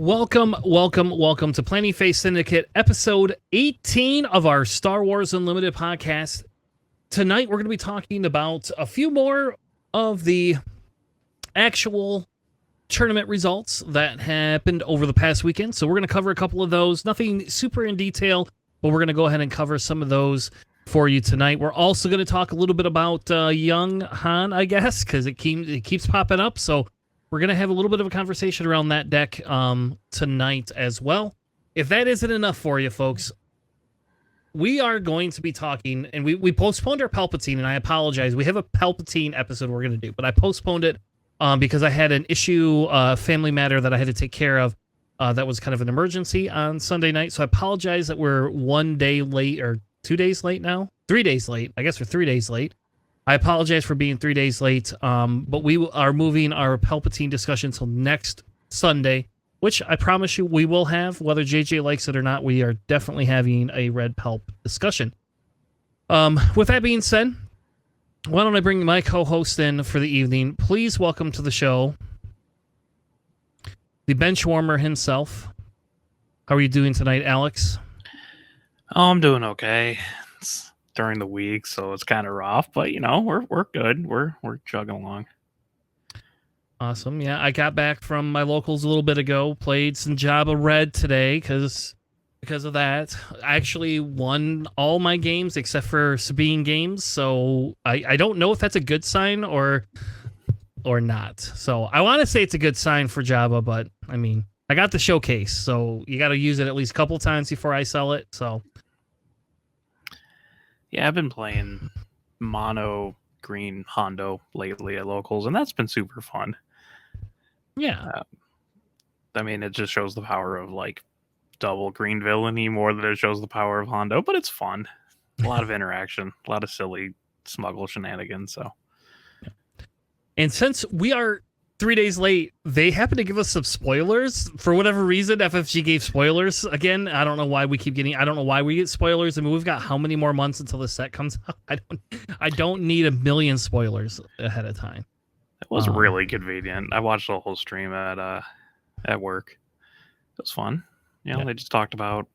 Welcome to Planning Phase Syndicate, episode 18 of our Star Wars Unlimited podcast. Tonight, we're going to be talking about a few more of the actual tournament results that happened over the past weekend. So we're going to cover a couple of those. Nothing super in detail, but we're going to go ahead and cover some of those for you tonight. We're also going to talk a little bit about young Han, I guess, because it keeps popping up. So we're going to have a little bit of a conversation around that deck tonight as well. If that isn't enough for you, folks, we are going to be talking, and we postponed our Palpatine, and I apologize. We have a Palpatine episode we're going to do, but I postponed it because I had an issue, family matter that I had to take care of that was kind of an emergency on Sunday night. So I apologize that we're 1 day late, or 2 days late now? 3 days late. I guess we're 3 days late. I apologize for being 3 days late, but we are moving our Palpatine discussion till next Sunday, which I promise you we will have. Whether JJ likes it or not, we are definitely having a Red Palp discussion. With that being said, why don't I bring my co-host in for the evening? Please welcome to the show the bench warmer himself. How are you doing tonight, Alex? Oh, I'm doing okay. It's during the week, so it's kind of rough, but you know, we're good. We're chugging along. Awesome. Yeah, I got back from my locals a little bit ago, played some Jabba Red today because of that. I actually won all my games except for Sabine games, so I don't know if that's a good sign or not. So I want to say it's a good sign for Jabba, but I mean, I got the showcase, so you got to use it at least a couple times before I sell it. So yeah, I've been playing mono green Hondo lately at locals, and that's been super fun. Yeah. I mean, it just shows the power of like double green villainy more than it shows the power of Hondo, but it's fun. A lot of interaction, a lot of silly smuggle shenanigans. So, and since we are 3 days late, they happen to give us some spoilers for whatever reason. FFG gave spoilers again. I don't know why we keep getting. I don't know why we get spoilers. I mean, we've got how many more months until the set comes out? I don't need a million spoilers ahead of time. It was really convenient. I watched the whole stream at work. It was fun. You know, They just talked about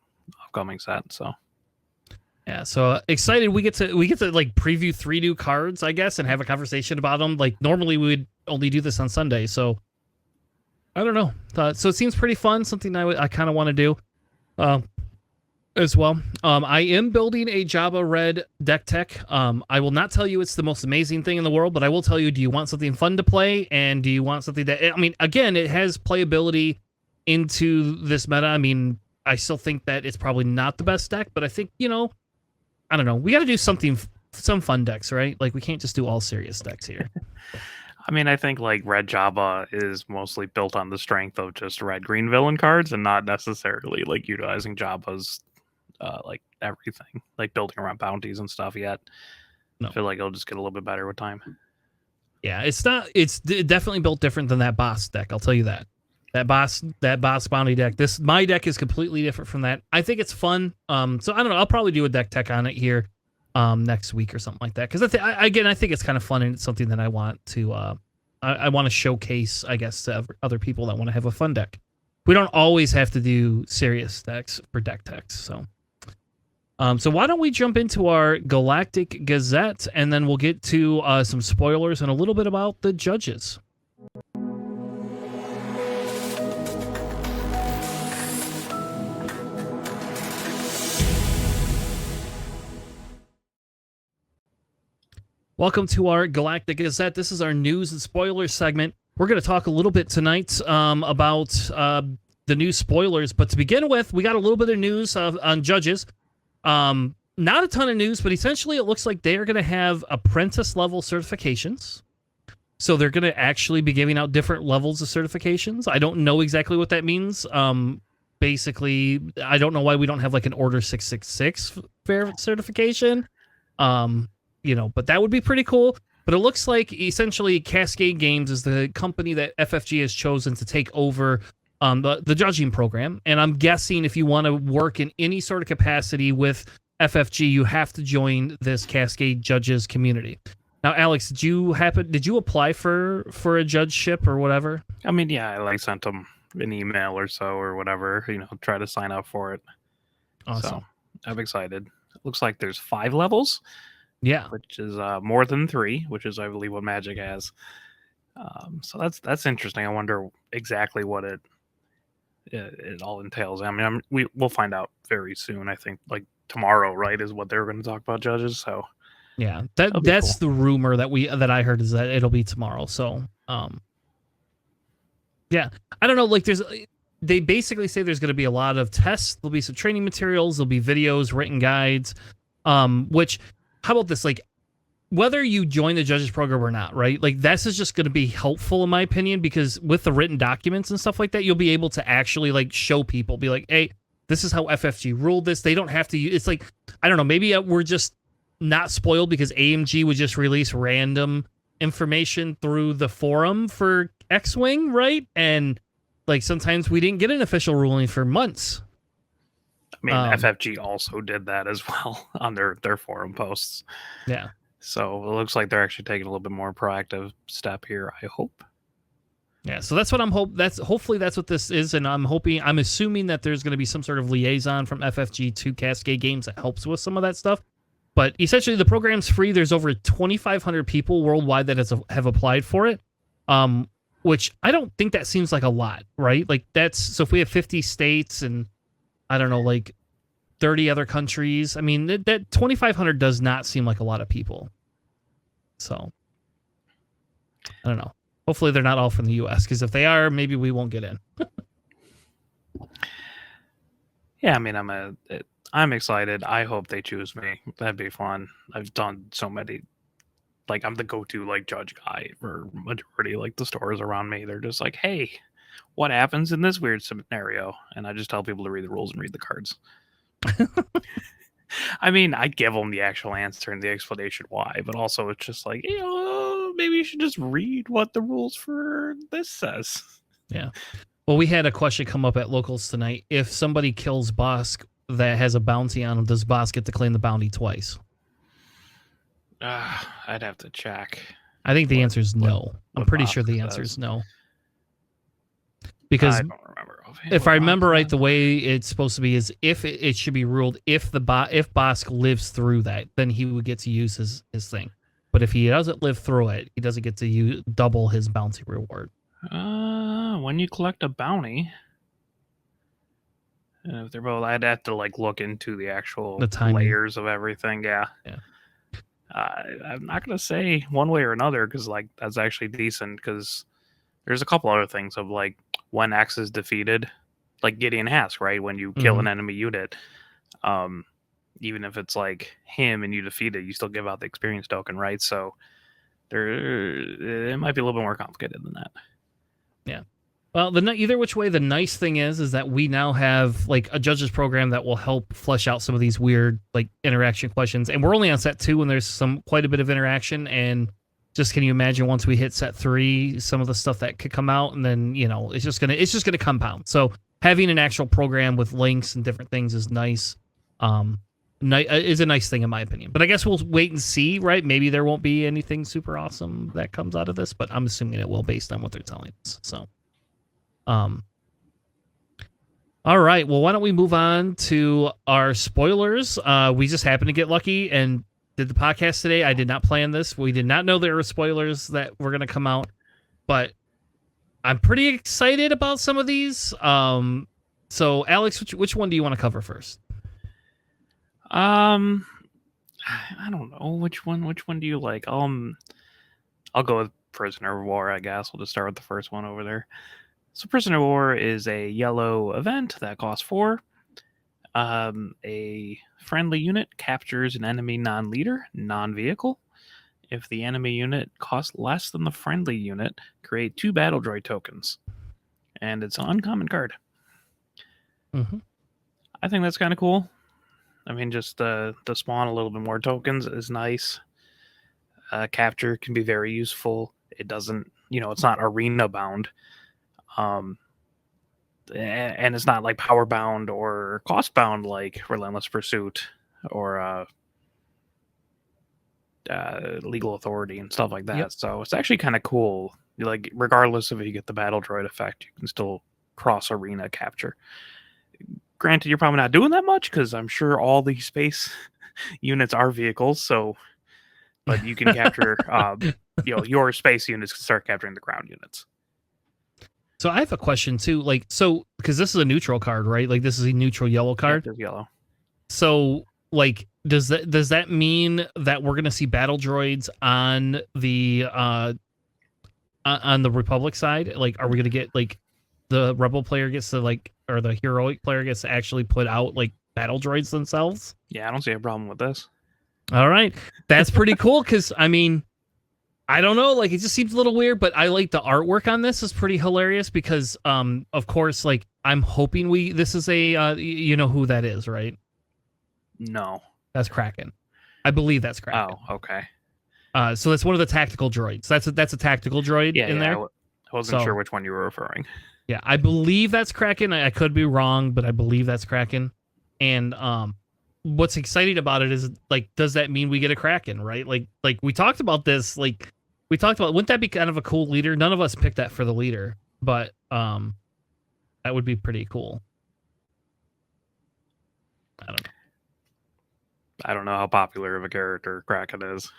upcoming set. So yeah, so excited. We get to like preview 3 new cards, I guess, and have a conversation about them. Like normally we would only do this on Sunday, so I don't know. So it seems pretty fun. Something I kind of want to do as well. I am building a Jabba Red deck tech. I will not tell you it's the most amazing thing in the world, but I will tell you, do you want something fun to play, and do you want something that, I mean, again, it has playability into this meta. I mean, I still think that it's probably not the best deck, but I think, you know, I don't know. We got to do some fun decks, right? Like, we can't just do all serious decks here. I mean, I think like Red Jabba is mostly built on the strength of just red-green villain cards and not necessarily like utilizing Jabba's like everything, like building around bounties and stuff yet. No. I feel like it'll just get a little bit better with time. Yeah, it's definitely built different than that boss deck. I'll tell you that. That boss bounty deck. My deck is completely different from that. I think it's fun. So I don't know. I'll probably do a deck tech on it here next week or something like that. Because I think it's kind of fun, and it's something that I want to I want to showcase, I guess, to other people that want to have a fun deck. We don't always have to do serious decks for deck techs. So why don't we jump into our Galactic Gazette, and then we'll get to some spoilers and a little bit about the judges. Welcome to our Galactic Gazette. This is our news and spoilers segment. We're going to talk a little bit tonight about the new spoilers. But to begin with, we got a little bit of news on judges. Not a ton of news, but essentially it looks like they are going to have apprentice level certifications. So they're going to actually be giving out different levels of certifications. I don't know exactly what that means. Basically, I don't know why we don't have like an Order 666 fair certification. You know, but that would be pretty cool. But it looks like essentially Cascade Games is the company that FFG has chosen to take over the judging program. And I'm guessing if you want to work in any sort of capacity with FFG, you have to join this Cascade Judges community. Now, Alex, did you apply for a judgeship or whatever? I mean, yeah, I sent them an email or so or whatever, try to sign up for it. Awesome. So I'm excited. It looks like there's 5 levels, Yeah. which is more than 3, which is I believe what Magic has. So that's interesting. I wonder exactly what it all entails. I mean, we'll find out very soon. I think like tomorrow, right, is what they're going to talk about judges. So Yeah. that'll be That's cool. the rumor that I heard, is that it'll be tomorrow. So, yeah, I don't know. Like, they basically say there's going to be a lot of tests. There'll be some training materials. There'll be videos, written guides. Which, how about this? Like, whether you join the judges program or not, right? Like, this is just going to be helpful in my opinion, because with the written documents and stuff like that, you'll be able to actually like show people, be like, hey, this is how FFG ruled this. They don't have to. It's like, I don't know. Maybe we're just not spoiled because AMG would just release random information through the forum for X-Wing, right? And like sometimes we didn't get an official ruling for months. I mean, FFG also did that as well on their forum posts. Yeah. So it looks like they're actually taking a little bit more proactive step here, I hope. Yeah, so that's what I'm hopefully that's what this is, and I'm assuming that there's going to be some sort of liaison from FFG to Cascade Games that helps with some of that stuff. But essentially, the program's free. There's over 2,500 people worldwide that have applied for it, which I don't think that seems like a lot, right? Like so if we have 50 states and I don't know, like 30 other countries, I mean that 2,500 does not seem like a lot of people. So I don't know. Hopefully they're not all from the U.S., because if they are, maybe we won't get in. Yeah, I mean, I'm excited. I hope they choose me. That'd be fun. I've done so many. Like, I'm the go-to like judge guy for majority like the stores around me. They're just like, hey, what happens in this weird scenario? And I just tell people to read the rules and read the cards. I mean, I give them the actual answer and the explanation why, but also it's just like, maybe you should just read what the rules for this says. Yeah. Well, we had a question come up at locals tonight. If somebody kills Bosk that has a bounty on him, does Bosk get to claim the bounty twice? I'd have to check. I think the answer is no. I'm pretty sure the answer is no. Because I don't remember. If I remember right, the way it's supposed to be is if it should be ruled if Bosk lives through that, then he would get to use his thing. But if he doesn't live through it, he doesn't get to double his bounty reward. When you collect a bounty, if they're both, I'd have to like look into the actual layers of everything. Yeah. I'm not gonna say one way or another because like that's actually decent because there's a couple other things of like when X is defeated, like Gideon has, right? When you kill an enemy unit, even if it's like him and you defeat it, you still give out the experience token, right? So it might be a little bit more complicated than that. Yeah. Well, either which way, the nice thing is that we now have like a judges program that will help flesh out some of these weird like interaction questions, and we're only on set 2, and there's quite a bit of interaction. And just can you imagine once we hit set 3, some of the stuff that could come out, and then it's just gonna compound. So having an actual program with links and different things is nice. Is a nice thing in my opinion. But I guess we'll wait and see, right? Maybe there won't be anything super awesome that comes out of this, but I'm assuming it will based on what they're telling us. So. All right. Well, why don't we move on to our spoilers? We just happened to get lucky and did the podcast today. I did not plan this. We did not know there were spoilers that were going to come out, but I'm pretty excited about some of these. So Alex, which one do you want to cover first? I don't know which one do you like? I'll go with Prisoner of War, I guess. We'll just start with the first one over there. So Prisoner of War is a yellow event that costs 4. A friendly unit captures an enemy non-leader, non-vehicle. If the enemy unit costs less than the friendly unit, create 2 battle droid tokens. And it's an uncommon card. Mm-hmm. I think that's kind of cool. I mean, just to spawn a little bit more tokens is nice. Capture can be very useful. It doesn't, it's not arena bound. And it's not like power bound or cost bound like Relentless Pursuit or Legal Authority and stuff like that. Yep. So it's actually kind of cool. Like, regardless of if you get the battle droid effect, you can still cross arena capture. Granted, you're probably not doing that much because I'm sure all these space units are vehicles. So, but you can capture, your space units can start capturing the ground units. So I have a question too. Like, so because this is a neutral card, right? Like this is a neutral yellow card. Yep, yellow. So, like, does that mean that we're gonna see battle droids on the Republic side? Like, are we gonna get like the Rebel player gets to like, or the heroic player gets to actually put out like battle droids themselves? Yeah, I don't see a problem with this. All right, that's pretty cool. Because I mean, I don't know, like it just seems a little weird, but I like the artwork on this is pretty hilarious because, of course, like I'm hoping this is a, you know who that is, right? No, that's Kraken. I believe that's Kraken. Oh, okay. So that's one of the tactical droids. That's a tactical droid in there. I wasn't sure which one you were referring. Yeah, I believe that's Kraken. I could be wrong, but I believe that's Kraken. And what's exciting about it is like, does that mean we get a Kraken, right? Like we talked about this. Like we talked about, wouldn't that be kind of a cool leader? None of us picked that for the leader, but that would be pretty cool. I don't know how popular of a character Kraken is,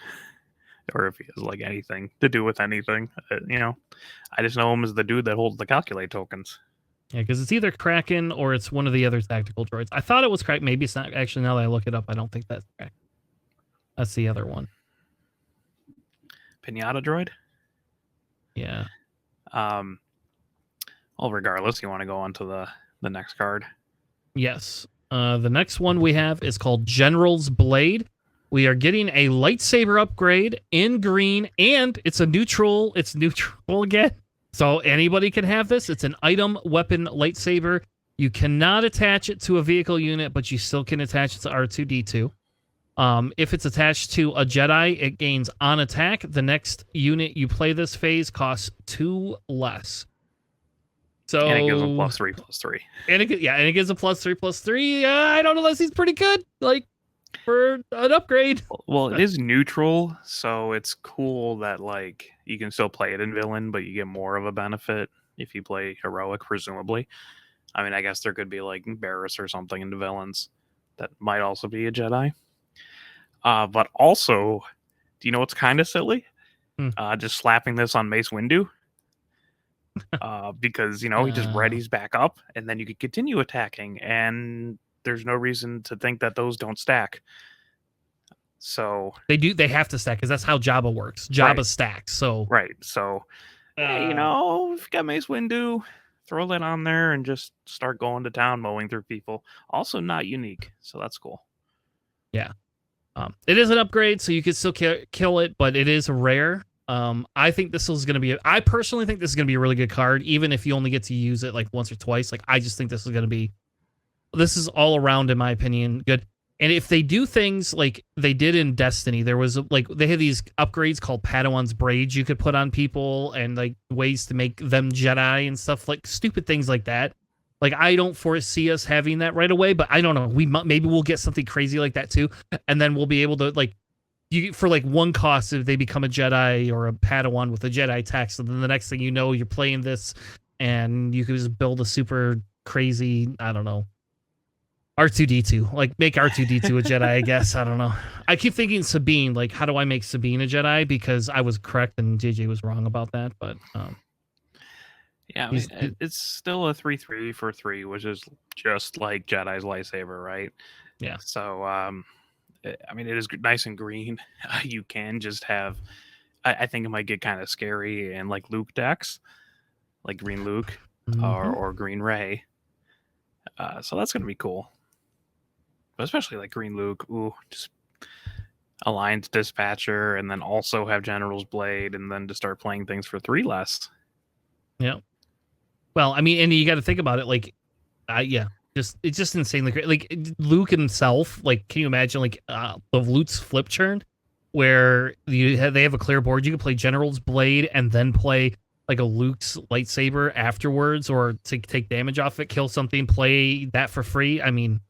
or if he has like anything to do with anything. I just know him as the dude that holds the calculate tokens. Yeah, because it's either Kraken or it's one of the other tactical droids. I thought it was Kraken. Maybe it's not. Actually, now that I look it up, I don't think that's Kraken. That's the other one. Pinata droid? Yeah. Well, regardless, you want to go on to the next card? Yes. The next one we have is called General's Blade. We are getting a lightsaber upgrade in green, and it's a neutral. It's neutral again. So anybody can have this. It's an item weapon lightsaber. You cannot attach it to a vehicle unit, but you still can attach it to R2-D2. If it's attached to a Jedi, it gains on attack. The next unit you play this phase costs 2 less. So, and it gives a +3/+3. And it gives a +3/+3. I don't know unless he's pretty good, like for an upgrade. Well, it is neutral, so it's cool that like you can still play it in villain, but you get more of a benefit if you play heroic, presumably. I mean, I guess there could be like Barris or something in the villains that might also be a Jedi. But also, do you know what's kind of silly? Just slapping this on Mace Windu. Because he just readies back up, and then you can continue attacking, and there's no reason to think that those don't stack. So they have to stack because that's how Jabba works. Jabba stacks. So hey, if you got Mace Windu, throw that on there and just start going to town, mowing through people. Also not unique, so that's cool. Yeah. It is an upgrade, so you can still kill it, but it is rare. I think this is going to be. I personally think this is going to be a really good card, even if you only get to use it like once or twice. Like I just think this is going to be. This is all around, in my opinion, good. And if they do things like they did in Destiny, there was like they had these upgrades called Padawan's braids you could put on people, and like ways to make them Jedi and stuff, like stupid things like that. Like I don't foresee us having that right away, but I don't know. Maybe we'll get something crazy like that too, and then we'll be able to like. For like one cost, if they become a Jedi or a Padawan with a Jedi text, and then the next thing you know, you're playing this, and you can just build a super crazy, I don't know, R2-D2. Like make R2-D2 a Jedi, I guess. I don't know. I keep thinking Sabine. Like, how do I make Sabine a Jedi? Because I was correct and JJ was wrong about that. But yeah, I mean, it's still a 3/3 for 3, which is just like Jedi's lightsaber, right? Yeah. So I mean, it is nice and green. You can just have. I think it might get kind of scary in like Luke decks, like Green Luke or Green Rey. So that's gonna be cool. But especially like Green Luke, just Alliance Dispatcher, and then also have General's Blade, and then to start playing things for 3 less. Yeah. Well, I mean, and you got to think about it, like, it's just insanely great. Like Luke himself, like, can you imagine like the Luke's flip churn, where they have a clear board, you can play General's Blade and then play like a Luke's lightsaber afterwards, or to take damage off it, kill something, play that for free. I mean,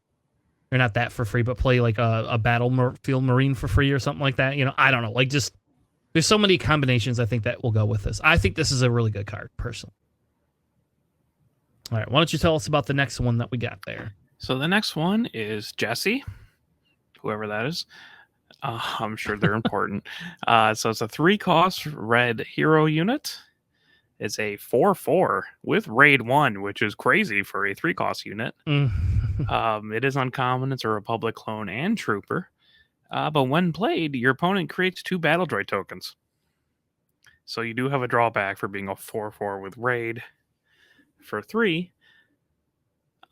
or not that for free, but play like a battlefield marine for free or something like that. I don't know. Like, just there's so many combinations I think that will go with this. I think this is a really good card, personally. All right, why don't you tell us about the next one that we got there? So the next one is Jesse, whoever that is. I'm sure they're important. So it's a 3-cost red hero unit. It's a 4/4 with raid 1, which is crazy for a 3-cost unit. It is uncommon. It's a Republic clone and trooper. But when played, your opponent creates 2 battle droid tokens. So you do have a drawback for being a 4/4 with raid for 3.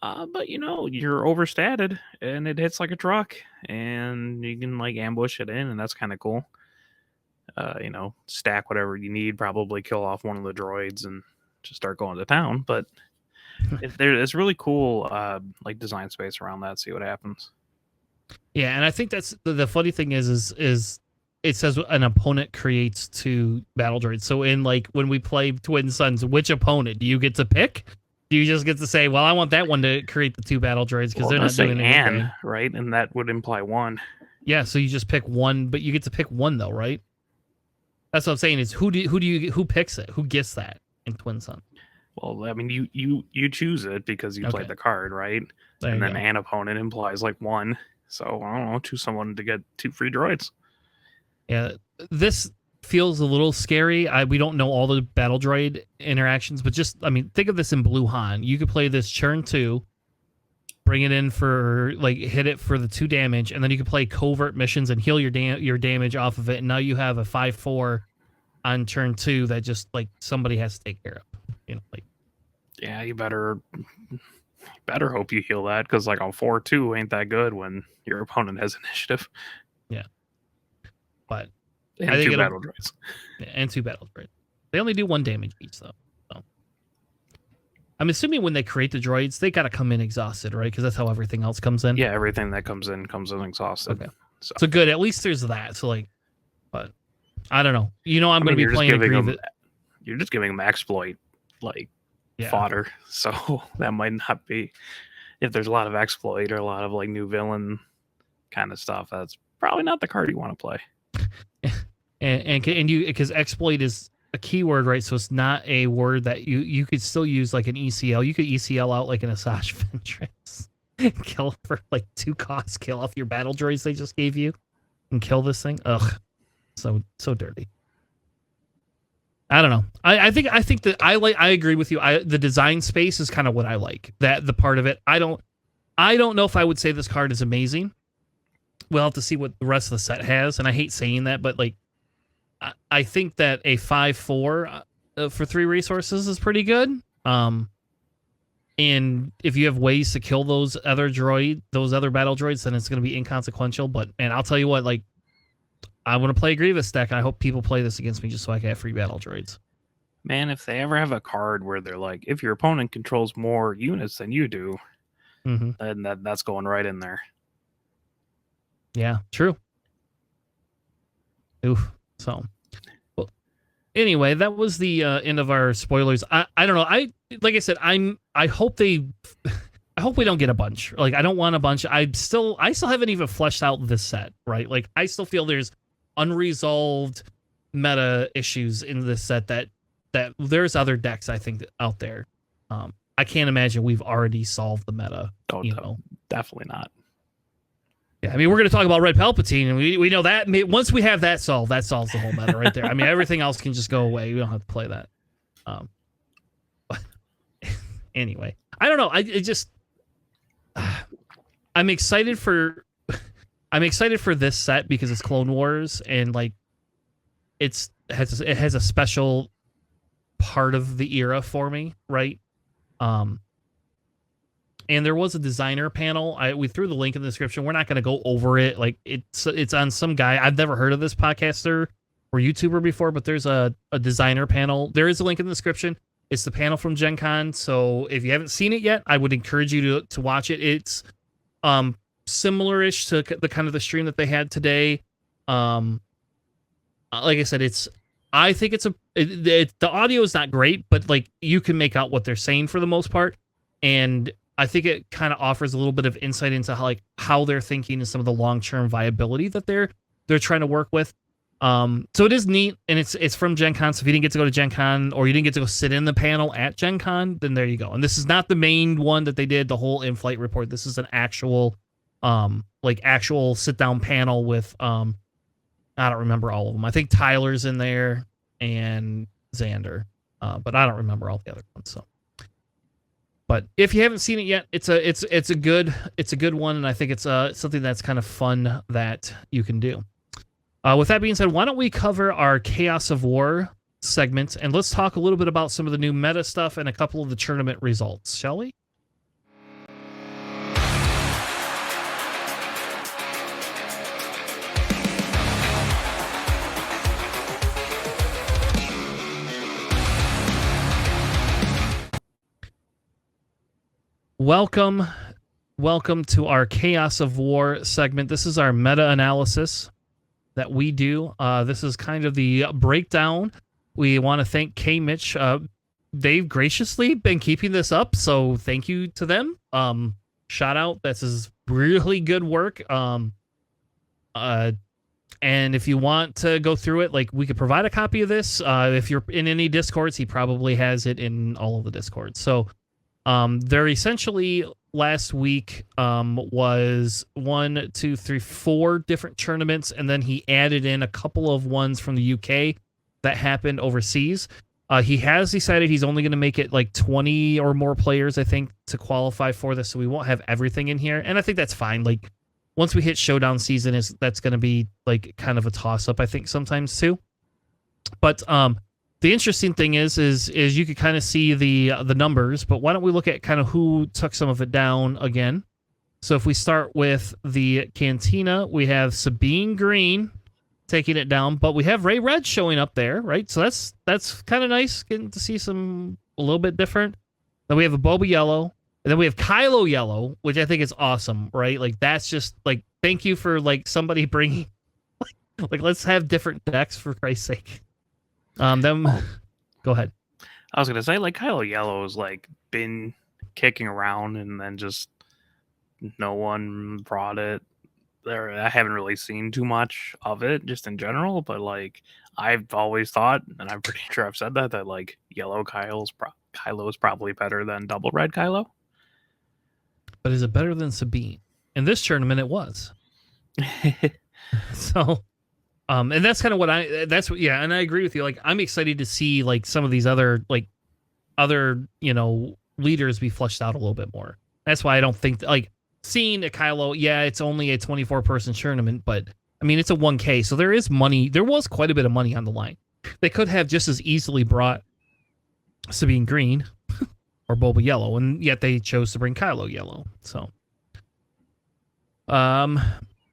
But you're overstated and it hits like a truck and you can like ambush it in, and that's kind of cool. Stack whatever you need, probably kill off one of the droids and just start going to town. But it's really cool, like design space around that. See what happens. Yeah, and I think that's the funny thing is it says an opponent creates 2 battle droids. So in like when we play Twin Suns, which opponent do you get to pick? Do you just get to say, well, I want that one to create the 2 battle droids because they're not doing anything, right? And that would imply 1. Yeah, so you just pick 1, but you get to pick 1 though, right? That's what I'm saying. Is who picks it? Who gets that in Twin Sun? Well, I mean, you choose it because you played the card, right? And then an opponent implies like 1. So I don't know, choose someone to get 2 free droids. Yeah, this feels a little scary. We don't know all the battle droid interactions, but just, I mean, think of this in Blue Han. You could play this turn 2, bring it in for, like, hit it for the 2 damage, and then you could play covert missions and heal your damage off of it, and now you have a 5/4 on turn 2 that just, like, somebody has to take care of. Yeah, you better hope you heal that, because, like, on 4/2 ain't that good when your opponent has initiative. Yeah. But and I think 2 battle droids. Yeah, and 2 battle droids. They only do 1 damage each, though. So I'm assuming when they create the droids, they got to come in exhausted, right? Because that's how everything else comes in. Yeah, everything that comes in exhausted. Okay. So good. At least there's that. So like, but I don't know. I'm going to be playing a Grievous. You're just giving them exploit fodder. So that might not be, if there's a lot of exploit or a lot of like new villain kind of stuff, that's probably not the card you want to play. And you, because exploit is a keyword, right? So it's not a word that you could still use like an ECL. You could ECL out like an Asajj Ventress, kill for like 2 costs, kill off your battle droids they just gave you, and kill this thing. Ugh, so dirty. I don't know. I think that I agree with you. The design space is kind of what I like. That the part of it. I don't know if I would say this card is amazing. We'll have to see what the rest of the set has, and I hate saying that, but like, I think that a 5/4 for 3 resources is pretty good. And if you have ways to kill those other battle droids, then it's going to be inconsequential. But man, I'll tell you what, like, I want to play a Grievous deck, and I hope people play this against me just so I can have free battle droids. Man, if they ever have a card where they're like, if your opponent controls more units than you do, then that's going right in there. Yeah, true. Oof. So, well, anyway, that was the end of our spoilers. I don't know. Like I said, I hope we don't get a bunch. Like, I don't want a bunch. I still haven't even fleshed out this set, right? Like, I still feel there's unresolved meta issues in this set that there's other decks I think out there. I can't imagine we've already solved the meta. No, definitely not. Yeah, I mean, we're going to talk about Red Palpatine, and we know that once we have that solved, that solves the whole meta right there. I mean, everything else can just go away. We don't have to play that. But anyway, I don't know. I'm excited for this set because it's Clone Wars, and like it has a special part of the era for me, right? And there was a designer panel. We threw the link in the description. We're not going to go over it. Like it's on some guy. I've never heard of this podcaster or YouTuber before, but there's a designer panel. There is a link in the description. It's the panel from Gen Con. So if you haven't seen it yet, I would encourage you to watch it. It's similar-ish to the kind of the stream that they had today. Like I said, I think the audio is not great, but like you can make out what they're saying for the most part. And I think it kind of offers a little bit of insight into how they're thinking and some of the long-term viability that they're trying to work with. So it is neat, and it's from Gen Con. So if you didn't get to go to Gen Con, or you didn't get to go sit in the panel at Gen Con, then there you go. And this is not the main one that they did, the whole in-flight report. This is an actual, actual sit-down panel with, I don't remember all of them. I think Tyler's in there and Xander, but I don't remember all the other ones. So, but if you haven't seen it yet, it's a good one, and I think it's something that's kind of fun that you can do. With that being said, why don't we cover our Chaos of War segment, and let's talk a little bit about some of the new meta stuff and a couple of the tournament results, shall we? Welcome to our Chaos of War segment. This is our meta analysis that we do. This is kind of the breakdown. We want to thank K Mitch. They've graciously been keeping this up, so thank you to them. Shoutout. This is really good work. And if you want to go through it, like, we could provide a copy of this. If you're in any Discords, he probably has it in all of the Discords. So they're essentially, last week was 1, 2, 3, 4 different tournaments, and then he added in a couple of ones from the UK that happened overseas. He has decided he's only going to make it like 20 or more players, I think, to qualify for this, so we won't have everything in here, and I think that's fine. Like, once we hit Showdown season, that's going to be like kind of a toss-up, I think, sometimes too. But the interesting thing is you could kind of see the numbers, but why don't we look at kind of who took some of it down again? So if we start with the Cantina, we have Sabine Green taking it down, but we have Ray Red showing up there, right? So that's kind of nice, getting to see some a little bit different. Then we have a Boba Yellow, and then we have Kylo Yellow, which I think is awesome, right? Like, that's just like, thank you for like somebody bringing like let's have different decks, for Christ's sake. Go ahead. I was gonna say, like, Kylo Yellow's like been kicking around, and then just no one brought it there. I haven't really seen too much of it, just in general. But like, I've always thought, and I'm pretty sure I've said that like Yellow Kylo is probably better than Double Red Kylo. But is it better than Sabine? In this tournament, it was. So. And that's kind of what and I agree with you. Like, I'm excited to see like some of these other leaders be fleshed out a little bit more. That's why I don't think like seeing a Kylo, it's only a 24-person tournament, but I mean, it's a 1K, so there is money. There was quite a bit of money on the line. They could have just as easily brought Sabine Green or Boba Yellow, and yet they chose to bring Kylo Yellow. So,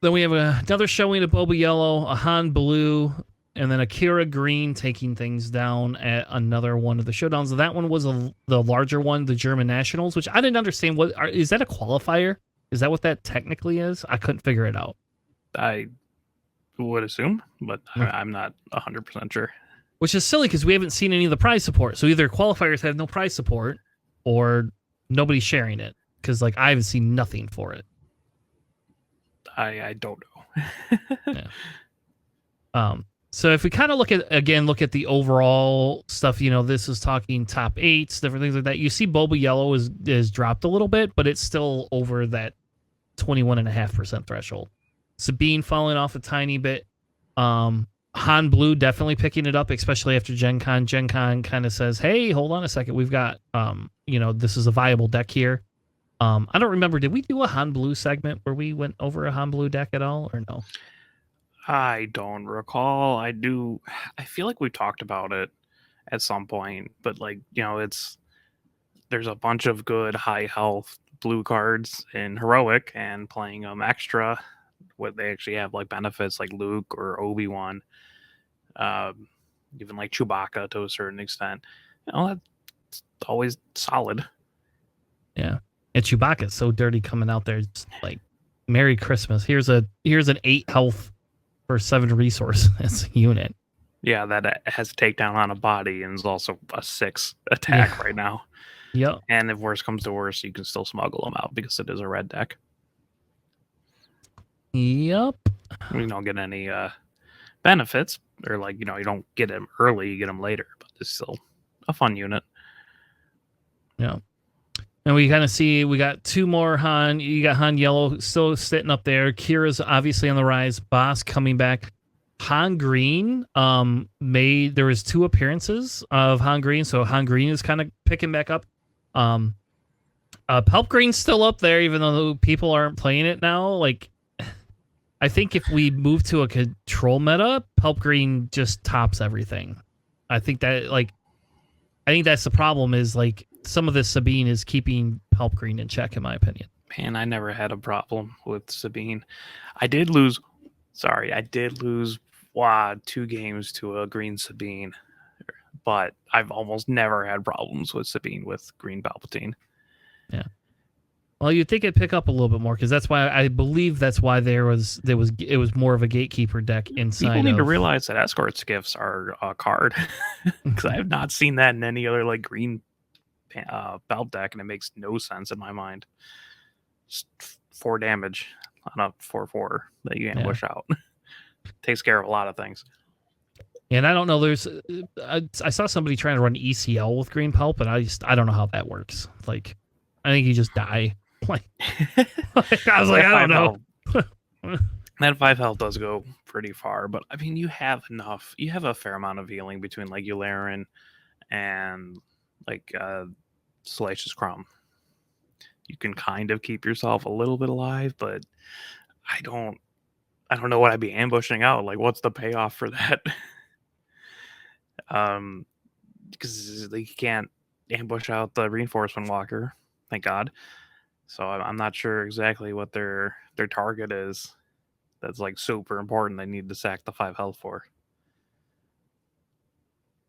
then we have another showing of Boba Yellow, a Han Blue, and then Akira Green taking things down at another one of the showdowns. That one was the larger one, the German Nationals, which I didn't understand. Is that a qualifier? Is that what that technically is? I couldn't figure it out. I would assume, but I'm not 100% sure. Which is silly because we haven't seen any of the prize support. So either qualifiers have no prize support or nobody's sharing it, because like I haven't seen nothing for it. I don't know. Yeah. So if we kind of look at the overall stuff, this is talking top 8s, different things like that. You see Boba Yellow is dropped a little bit, but it's still over that 21.5% threshold. Sabine falling off a tiny bit. Han Blue definitely picking it up, especially after Gen Con. Gen Con kind of says, hey, hold on a second. We've got, this is a viable deck here. I don't remember. Did we do a Han Blue segment where we went over a Han Blue deck at all, or no? I don't recall. I feel like we talked about it at some point, but like, there's a bunch of good high health blue cards in Heroic, and playing them extra, what they actually have like benefits like Luke or Obi-Wan, even like Chewbacca to a certain extent. That's always solid. Yeah. And Chewbacca's so dirty coming out there. It's like, Merry Christmas. Here's an 8 health for 7 resources unit. Yeah, that has a takedown on a body and is also a 6 attack right now. Yep. And if worse comes to worse, you can still smuggle them out because it is a red deck. Yep. We don't get any benefits, or like you don't get them early, you get them later, but it's still a fun unit. Yeah. And we kind of see we got two more Han. You got Han Yellow still sitting up there. Kira's obviously on the rise. Boss coming back. Han Green there was 2 appearances of Han Green, so Han Green is kind of picking back up. Pelp Green's still up there, even though people aren't playing it now. Like, I think if we move to a control meta, Pelp Green just tops everything. I think that's the problem is like some of this Sabine is keeping Pelp Green in check, in my opinion. Man, I never had a problem with Sabine. I did lose 2 games to a green Sabine, but I've almost never had problems with Sabine with green Palpatine. Yeah. Well, you'd think it'd pick up a little bit more because that's why I believe that's why it was more of a gatekeeper deck inside. People need to realize that escort skiffs are a card because I have not seen that in any other like green Palp deck, and it makes no sense in my mind. Just 4 damage on a 4/4 that you ambush out. Takes care of a lot of things. And I don't know. I saw somebody trying to run ECL with green Pelp, and I don't know how that works. Like, I think you just die. Like, I was like, I don't know. That 5 health does go pretty far, but I mean, you have enough. You have a fair amount of healing between like Yularen and like Salacious Crumb. You can kind of keep yourself a little bit alive, but I don't know what I'd be ambushing out. Like, what's the payoff for that? Because you can't ambush out the reinforcement walker, thank God. So I'm not sure exactly what their target is. That's like super important. They need to sack the 5 health for.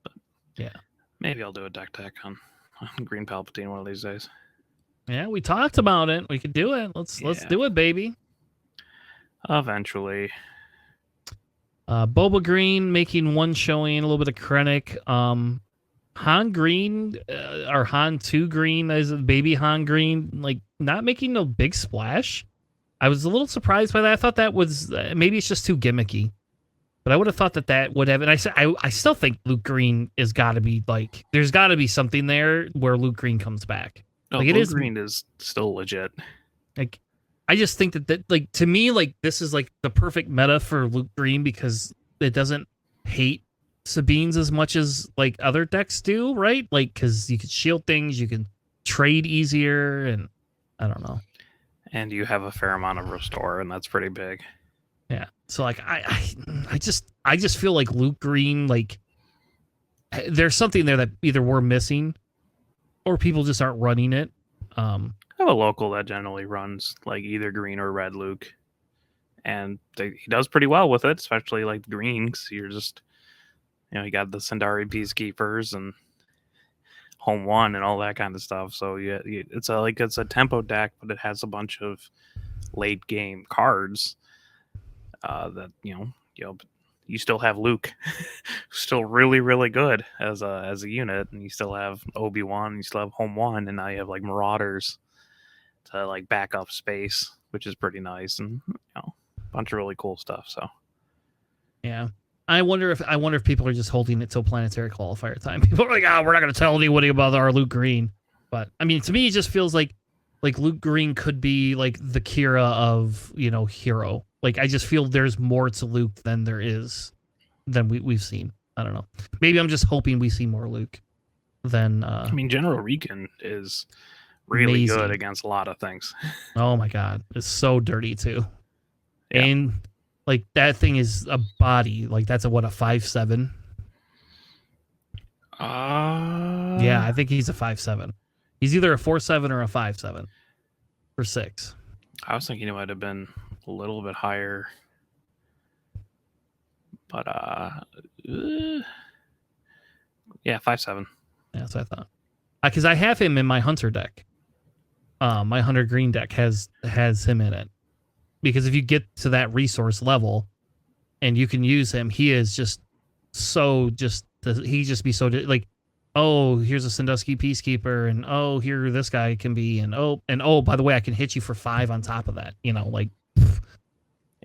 But yeah, maybe I'll do a deck tech on green Palpatine one of these days. Yeah, we talked about it. We could do it. Let's do it, baby. Eventually. Boba Green making 1 showing, a little bit of Krennic. Han Green or Han 2 Green as a baby Han Green, like not making no big splash. I was a little surprised by that. I thought that was maybe it's just too gimmicky, but I would have thought that would have. And I still think Luke Green has got to be like there's got to be something there where Luke Green comes back. No, like Luke Green is still legit. Like I just think that like to me like this is like the perfect meta for Luke Green because it doesn't hate Sabines as much as like other decks do, right? Like because you can shield things, you can trade easier, and I don't know. And you have a fair amount of restore, and that's pretty big. Yeah. So like I just feel like Luke Green, like there's something there that either we're missing or people just aren't running it. I have a local that generally runs like either green or red Luke, and he does pretty well with it, especially like green because you're just you got the Sundari Peacekeepers and Home 1 and all that kind of stuff. So yeah, it's a tempo deck, but it has a bunch of late game cards that you still have Luke, still really really good as a unit, and you still have Obi-Wan, you still have Home 1, and now you have like Marauders to like back up space, which is pretty nice, and a bunch of really cool stuff. So yeah. I wonder if people are just holding it till planetary qualifier time. People are like, we're not going to tell anybody about our Luke Green. But I mean, to me, it just feels like Luke Green could be like the Kira of Hero. Like I just feel there's more to Luke than we've seen. I don't know. Maybe I'm just hoping we see more Luke than. I mean, General Regan is really amazing. Good against a lot of things. Oh my God, it's so dirty too, yeah. And. Like that thing is a body. Like that's a 5/7. Yeah, I think he's a 5/7. He's either a 4/7 or a 5/7 for 6. I was thinking it might have been a little bit higher, but yeah, 5/7. Yeah, that's what I thought. Because I have him in my Hunter deck. My Hunter Green deck has him in it. Because if you get to that resource level and you can use him, he is just he just be so like, oh, here's a Sandusky Peacekeeper, and oh, here this guy can be, and by the way, I can hit you for 5 on top of that, like.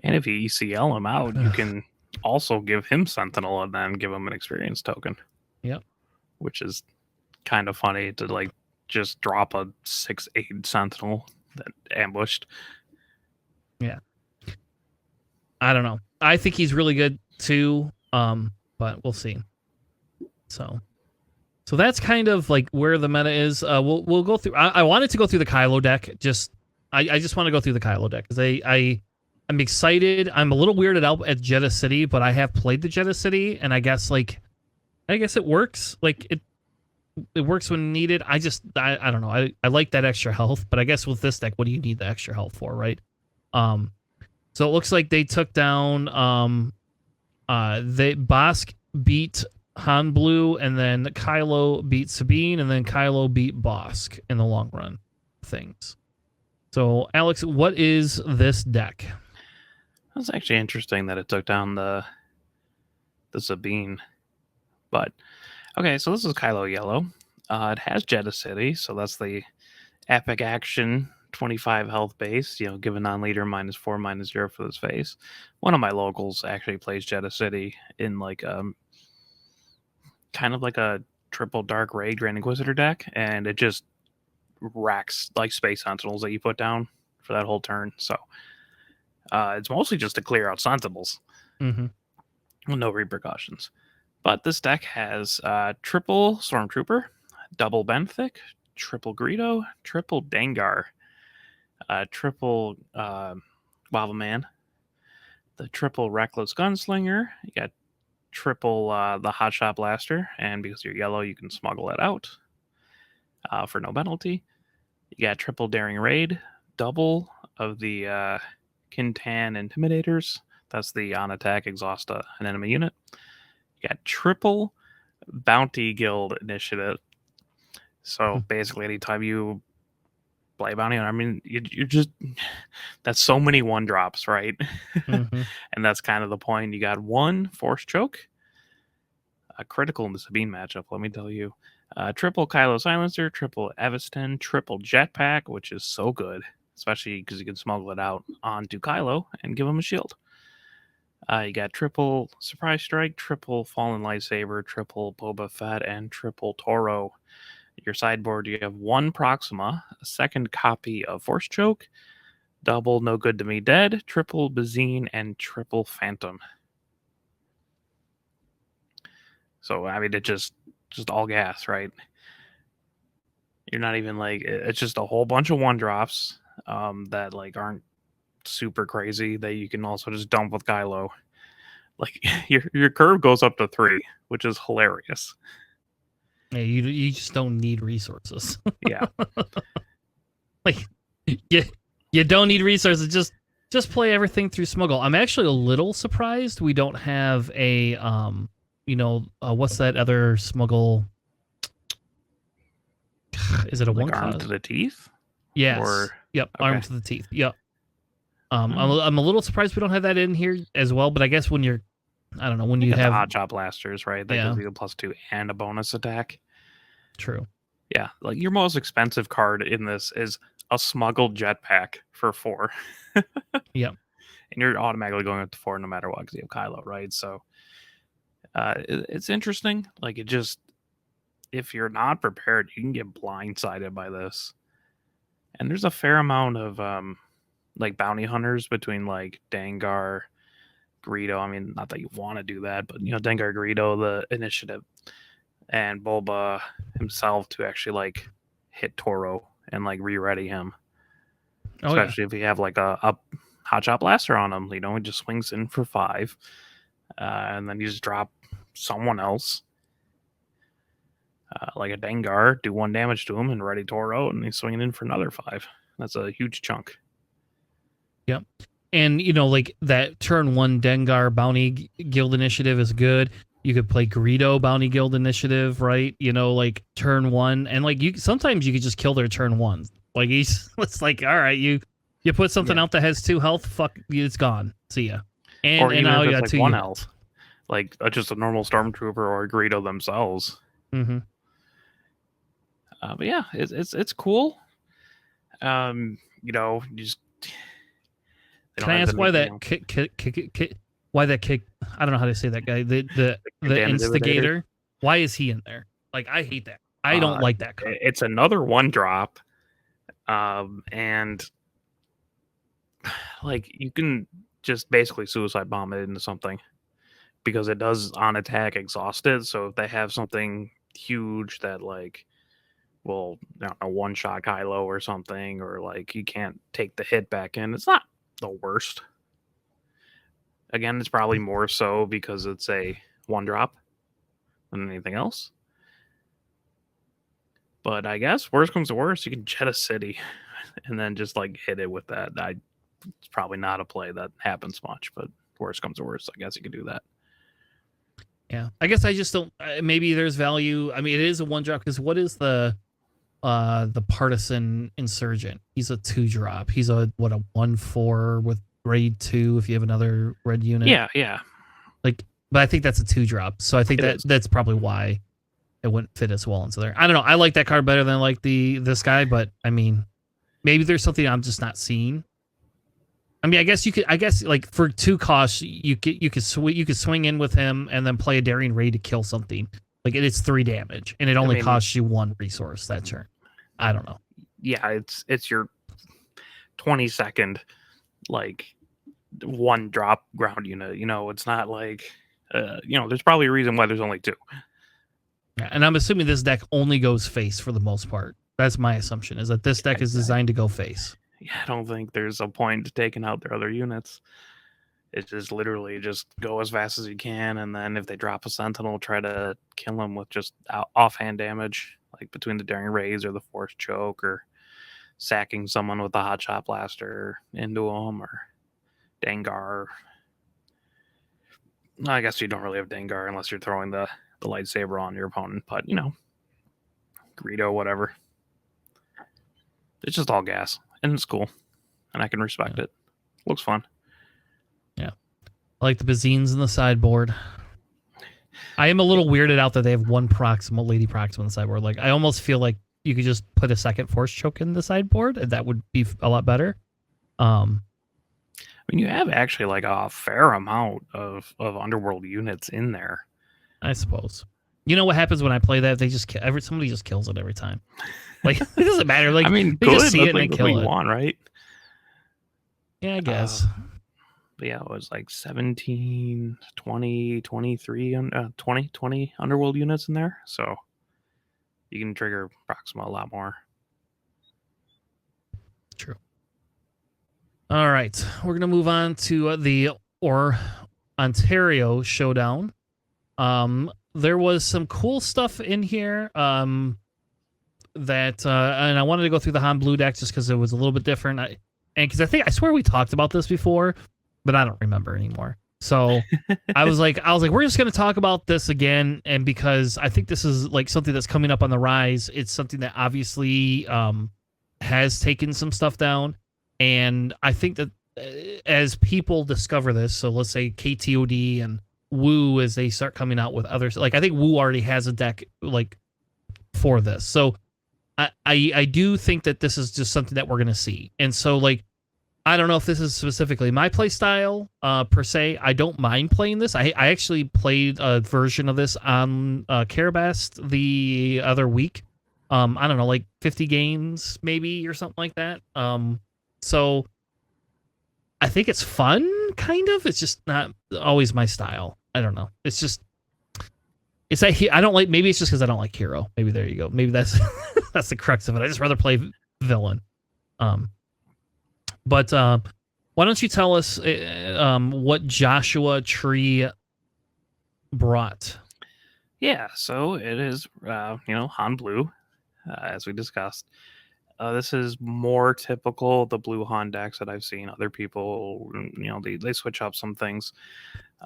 And if you ECL him out, you can also give him Sentinel and then give him an experience token. Yep. Which is kind of funny to like just drop a 6/8 Sentinel that ambushed. Yeah. I don't know. I think he's really good too. But we'll see. So that's kind of like where the meta is. We'll go through. I wanted to go through the Kylo deck. I just want to go through the Kylo deck because I'm excited. I'm a little weirded out at Jeddah City, but I have played the Jeddah City, and I guess it works. Like it works when needed. I don't know. I like that extra health, but I guess with this deck, what do you need the extra health for, right? So it looks like they took down Bosk beat Han Blue, and then Kylo beat Sabine, and then Kylo beat Bosk in the long run things. So Alex, what is this deck? That's actually interesting that it took down the Sabine. But okay, so this is Kylo Yellow. It has Jeddah City, so that's the epic action 25 health base. Give a non-leader -4, -0 for this phase. One of my locals actually plays Jeddah City in like kind of like a triple Dark Raid Grand Inquisitor deck, and it just racks like Space Sentinels that you put down for that whole turn. So it's mostly just to clear out Sentinels with no repercussions. But this deck has triple Stormtrooper, double Benthic, triple Greedo, triple Dengar, triple Lava Man, the triple Reckless Gunslinger. You got triple the Hotshot Blaster, and because you're yellow, you can smuggle it out for no penalty. You got triple Daring Raid, double of the Kintan Intimidators. That's the on attack exhaust an enemy unit. You got triple Bounty Guild Initiative. So basically, anytime you play Bounty Hunter, I mean, you're just that's so many 1-drops, right? And that's kind of the point. You got 1 Force Choke, a critical in the Sabine matchup, let me tell you. Triple Kylo Silencer, triple Eviston, triple Jetpack, which is so good, especially because you can smuggle it out onto Kylo and give him a shield. You got triple Surprise Strike, triple Fallen Lightsaber, triple Boba Fett, and triple Toro. Your sideboard, you have 1 Proxima, a second copy of Force Choke, double No Good to Me Dead, triple Bazine, and triple Phantom. So, I mean, it just all gas, right? You're not even like, it's just a whole bunch of 1-drops that like aren't super crazy that you can also just dump with Kylo. Like your curve goes up to 3, which is hilarious. Yeah, you just don't need resources. Yeah. Like you don't need resources. Just play everything through smuggle. I'm actually a little surprised we don't have a what's that other smuggle? Is it a like one arm to the teeth? Yes. Or, yep, okay. arm to the teeth. Yep. I'm a little surprised we don't have that in here as well, but I guess when you're I don't know, when you have the Hotshot Blasters, right? That gives you a +2 and a bonus attack. True. Yeah, like your most expensive card in this is a smuggled Jetpack for 4. Yep. And you're automatically going up to 4 no matter what because you have Kylo, right? So it's interesting. Like, it just, if you're not prepared, you can get blindsided by this. And there's a fair amount of like bounty hunters between like Dengar, Greedo. I mean, not that you want to do that, but Dengar, Greedo, the initiative, and Boba himself to actually like hit Toro and like re-ready him. Especially if you have like a Hotshot Blaster on him, he just swings in for 5, and then you just drop someone else, like a Dengar, do 1 damage to him and ready Toro, and he's swinging in for another 5. That's a huge chunk. Yep. And, like that turn 1 Dengar Bounty Guild Initiative is good. You could play Greedo Bounty Guild Initiative, right? Like turn 1. And like sometimes you could just kill their turn 1. Like it's like, all right, you put something out that has 2 health, fuck, it's gone. See ya. And now you got like 2 1 units. health. Like just a normal Stormtrooper or a Greedo themselves. Mm-hmm. But yeah, it's cool. You just. Can I ask why that Why that kick? I don't know how to say that guy. The Damage Intimidator. instigator. Why is he in there? Like, I hate that. I don't like that card. It's another 1-drop, and like you can just basically suicide bomb it into something because it does on attack exhausted. So if they have something huge that like will, I don't know, one shot Kylo or something, or like you can't take the hit back in, it's not the worst. Again, it's probably more so because it's a 1-drop than anything else. But I guess worst comes to worst, you can jet a city and then just like hit it with that. It's probably not a play that happens much, but worst comes to worst, I guess you could do that. Yeah, I guess I just don't. Maybe there's value. I mean, it is a 1-drop because what is the partisan insurgent? He's a 2-drop. He's a 1/4 with grade 2 if you have another red unit. Yeah. Like, but I think that's a 2-drop. So I think that's probably why it wouldn't fit as well into there. I don't know. I like that card better than like this guy, but I mean, maybe there's something I'm just not seeing. I mean, I guess like for 2 costs, you could swing in with him and then play a daring raid to kill something. Like it's 3 damage, and it only costs you 1 resource that turn. I don't know. Yeah, it's your 22nd like 1-drop ground unit. It's not like there's probably a reason why there's only 2. Yeah, and I'm assuming this deck only goes face for the most part. That's my assumption, is that this deck is designed to go face. Yeah, I don't think there's a point to taking out their other units. It's just literally just go as fast as you can, and then if they drop a sentinel, try to kill them with just offhand damage, like between the daring raids or the force choke, or sacking someone with the hot shot blaster into them, or Dengar. I guess you don't really have Dengar unless you're throwing the lightsaber on your opponent, but Greedo, whatever. It's just all gas, and it's cool, and I can respect it. Looks fun. Yeah, I like the Bazines in the sideboard. I am a little weirded out that they have 1 Lady Proxima on the sideboard. Like, I almost feel like you could just put a second force choke in the sideboard, and that would be a lot better. I mean, you have actually like a fair amount of underworld units in there. I suppose. You know what happens when I play that? They just somebody just kills it every time. Like, it doesn't matter. Like, I mean, they good. just see it and like they kill you it. Want, right? Yeah, I guess. But yeah, it was like 17, 20, 23, 20 underworld units in there. So you can trigger Proxima a lot more. True. All right. We're going to move on to the Ontario Showdown. There was some cool stuff in here that and I wanted to go through the Han Blue deck just because it was a little bit different. And because I swear we talked about this before, but I don't remember anymore. So I was like, we're just going to talk about this again. And because I think this is like something that's coming up on the rise, it's something that obviously has taken some stuff down. And I think that as people discover this, so let's say KTOD and Woo, as they start coming out with others, like I think Woo already has a deck like for this. So I do think that this is just something that we're going to see. And so like, I don't know if this is specifically my play style per se. I don't mind playing this. I actually played a version of this on Carabast the other week. I don't know, like 50 games maybe or something like that. So I think it's fun, kind of. It's just not always my style. I don't know. It's just I don't like. Maybe it's just because I don't like hero. Maybe there you go. Maybe that's that's the crux of it. I just rather play villain. But why don't you tell us what Joshua Tree brought? Yeah, so it is Han Blue, as we discussed. This is more typical the blue Han decks that I've seen. Other people, they switch up some things.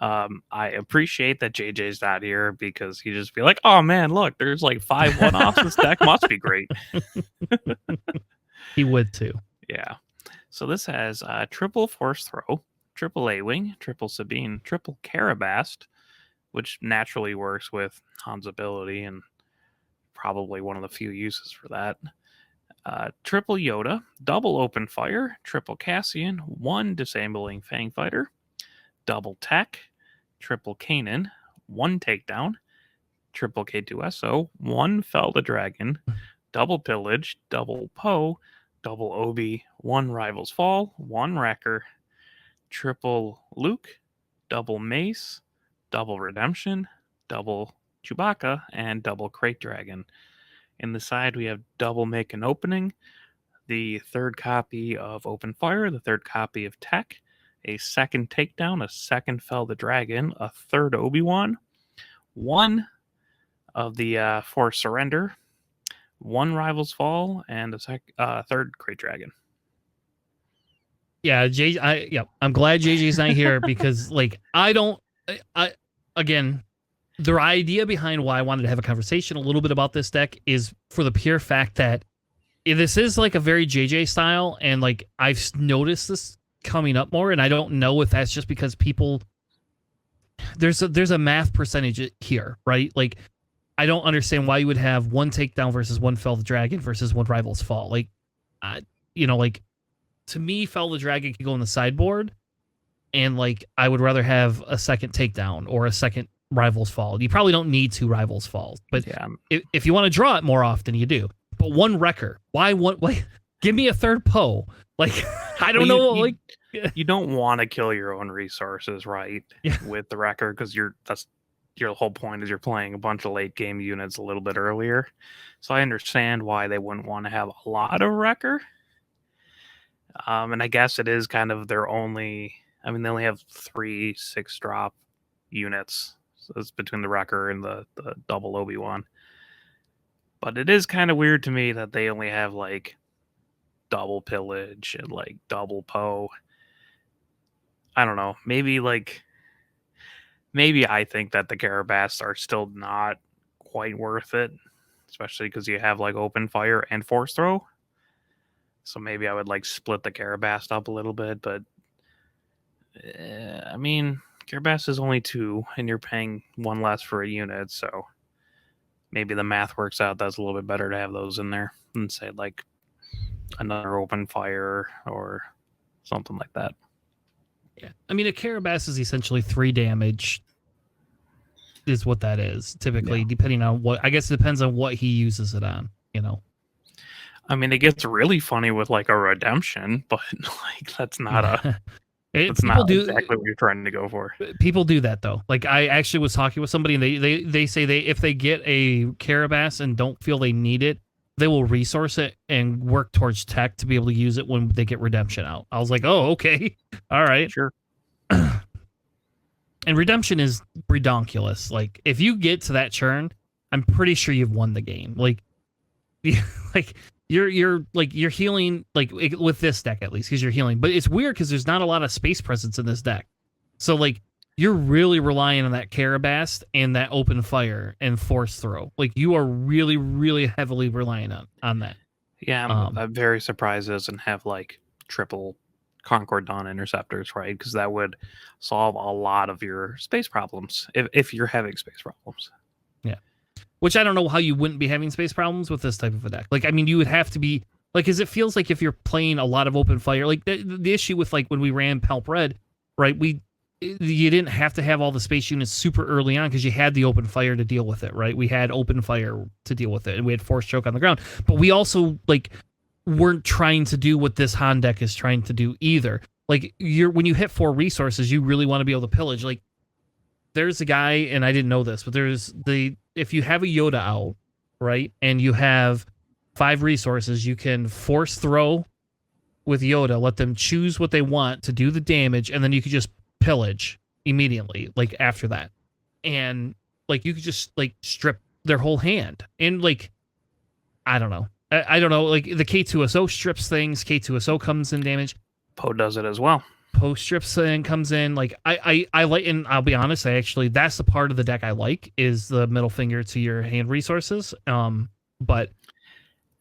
I appreciate that JJ's not here because he just be like, "Oh man, look, there's like 5 1-offs. This deck must be great." He would too. Yeah. So this has triple Force Throw, triple A-Wing, triple Sabine, triple Carabast, which naturally works with Han's ability and probably one of the few uses for that. Triple Yoda, double Open Fire, triple Cassian, 1 Disabling Fang Fighter, double tech, triple Kanan, 1 takedown, triple K2SO, 1 Fell the Dragon, double pillage, double Poe, double Obi, 1 Rivals Fall, 1 Wrecker, triple Luke, double Mace, double Redemption, double Chewbacca, and double Crate Dragon. In the side, we have double Make an Opening, the 3rd copy of Open Fire, the 3rd copy of Tech, a 2nd Takedown, a 2nd Fell the Dragon, a 3rd Obi-Wan, 1 of the Force Surrender, 1 Rivals Fall, and a 3rd Crate Dragon. Yeah, I'm glad JJ's not here because like again, the idea behind why I wanted to have a conversation a little bit about this deck is for the pure fact that this is like a very JJ style, and like I've noticed this coming up more, and I don't know if that's just because people there's a math percentage here, right? Like I don't understand why you would have 1 takedown versus 1 Fell the Dragon versus 1 Rivals Fall. Like like to me, Fell the Dragon could go on the sideboard, and like I would rather have a 2nd takedown or a 2nd Rivals Fall. You probably don't need 2 Rivals Falls, but yeah, if you want to draw it more often, you do. But 1 Wrecker, why one? Like, give me a 3rd Poe. Like, I don't know. You don't want to kill your own resources, right? Yeah. With the Wrecker, because that's your whole point is you're playing a bunch of late game units a little bit earlier. So I understand why they wouldn't want to have a lot of Wrecker. And I guess it is kind of their only. I mean, they only have 3 6-drop units. So it's between the Wrecker and the double Obi-Wan. But it is kind of weird to me that they only have like double pillage and like double Poe. I don't know. Maybe I think that the Carabasts are still not quite worth it, especially because you have like Open Fire and Force Throw. So maybe I would like split the Carabast up a little bit, but I mean, Carabast is only 2, and you're paying 1 less for a unit, so maybe the math works out. That's a little bit better to have those in there than say like another Open Fire or something like that. Yeah, I mean, a Carabast is essentially 3 damage. Is what that is typically, depending on what. I guess it depends on what he uses it on. I mean, it gets really funny with like a Redemption, but like that's not exactly what you're trying to go for. People do that though. Like I actually was talking with somebody, and they say if they get a Carabast and don't feel they need it, they will resource it and work towards tech to be able to use it when they get Redemption out. I was like, oh, okay, all right, sure. And Redemption is redonkulous. Like if you get to that churn, I'm pretty sure you've won the game. Like you're healing like with this deck at least because you're healing. But it's weird because there's not a lot of space presence in this deck. So like you're really relying on that Carabast and that Open Fire and Force Throw. Like you are really, really heavily relying on that. Yeah, I'm very surprised it doesn't have like triple Concord Dawn interceptors, right? Because that would solve a lot of your space problems if you're having space problems. Yeah. Which I don't know how you wouldn't be having space problems with this type of a deck. Like, I mean, you would have to be like, because it feels like if you're playing a lot of Open Fire, like the issue with like when we ran Palp Red, right? You didn't have to have all the space units super early on because you had the Open Fire to deal with it, right? We had Open Fire to deal with it, and we had Force Choke on the ground. But we also like weren't trying to do what this Han deck is trying to do either. Like when you hit 4 resources, you really want to be able to pillage. Like there's a guy, and I didn't know this, but if you have a Yoda out, right, and you have 5 resources, you can Force Throw with Yoda, let them choose what they want to do the damage, and then you could just pillage immediately, like after that. And like you could just like strip their whole hand. And like I don't know. I don't know, like the K2SO strips things, K2SO comes in damage. Poe does it as well. Poe strips and comes in. Like I like, and I'll be honest, that's the part of the deck I like is the middle finger to your hand resources. But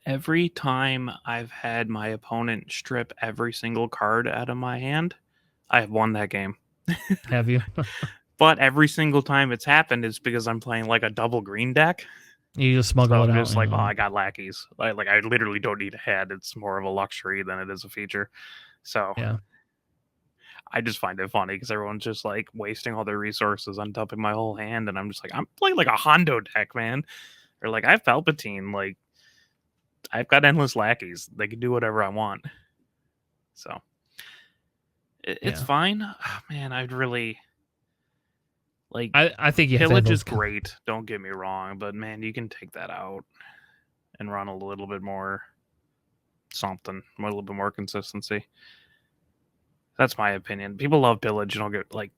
every time I've had my opponent strip every single card out of my hand, I have won that game. Have you? But every single time it's happened, it's because I'm playing like a double green deck. You just smuggle it out. Just like, oh, I got lackeys. I literally don't need a head. It's more of a luxury than it is a feature. So yeah, I just find it funny because everyone's just like wasting all their resources on dumping my whole hand, and I'm just like, I'm playing like a Hondo deck, man. Or like I have Palpatine, like I've got endless lackeys. They can do whatever I want. So it's fine. Oh, man, I'd really like. I think you have Pillage to have is great. Don't get me wrong, but man, you can take that out and run a little bit more something, a little bit more consistency. That's my opinion. People love Pillage. You don't get like,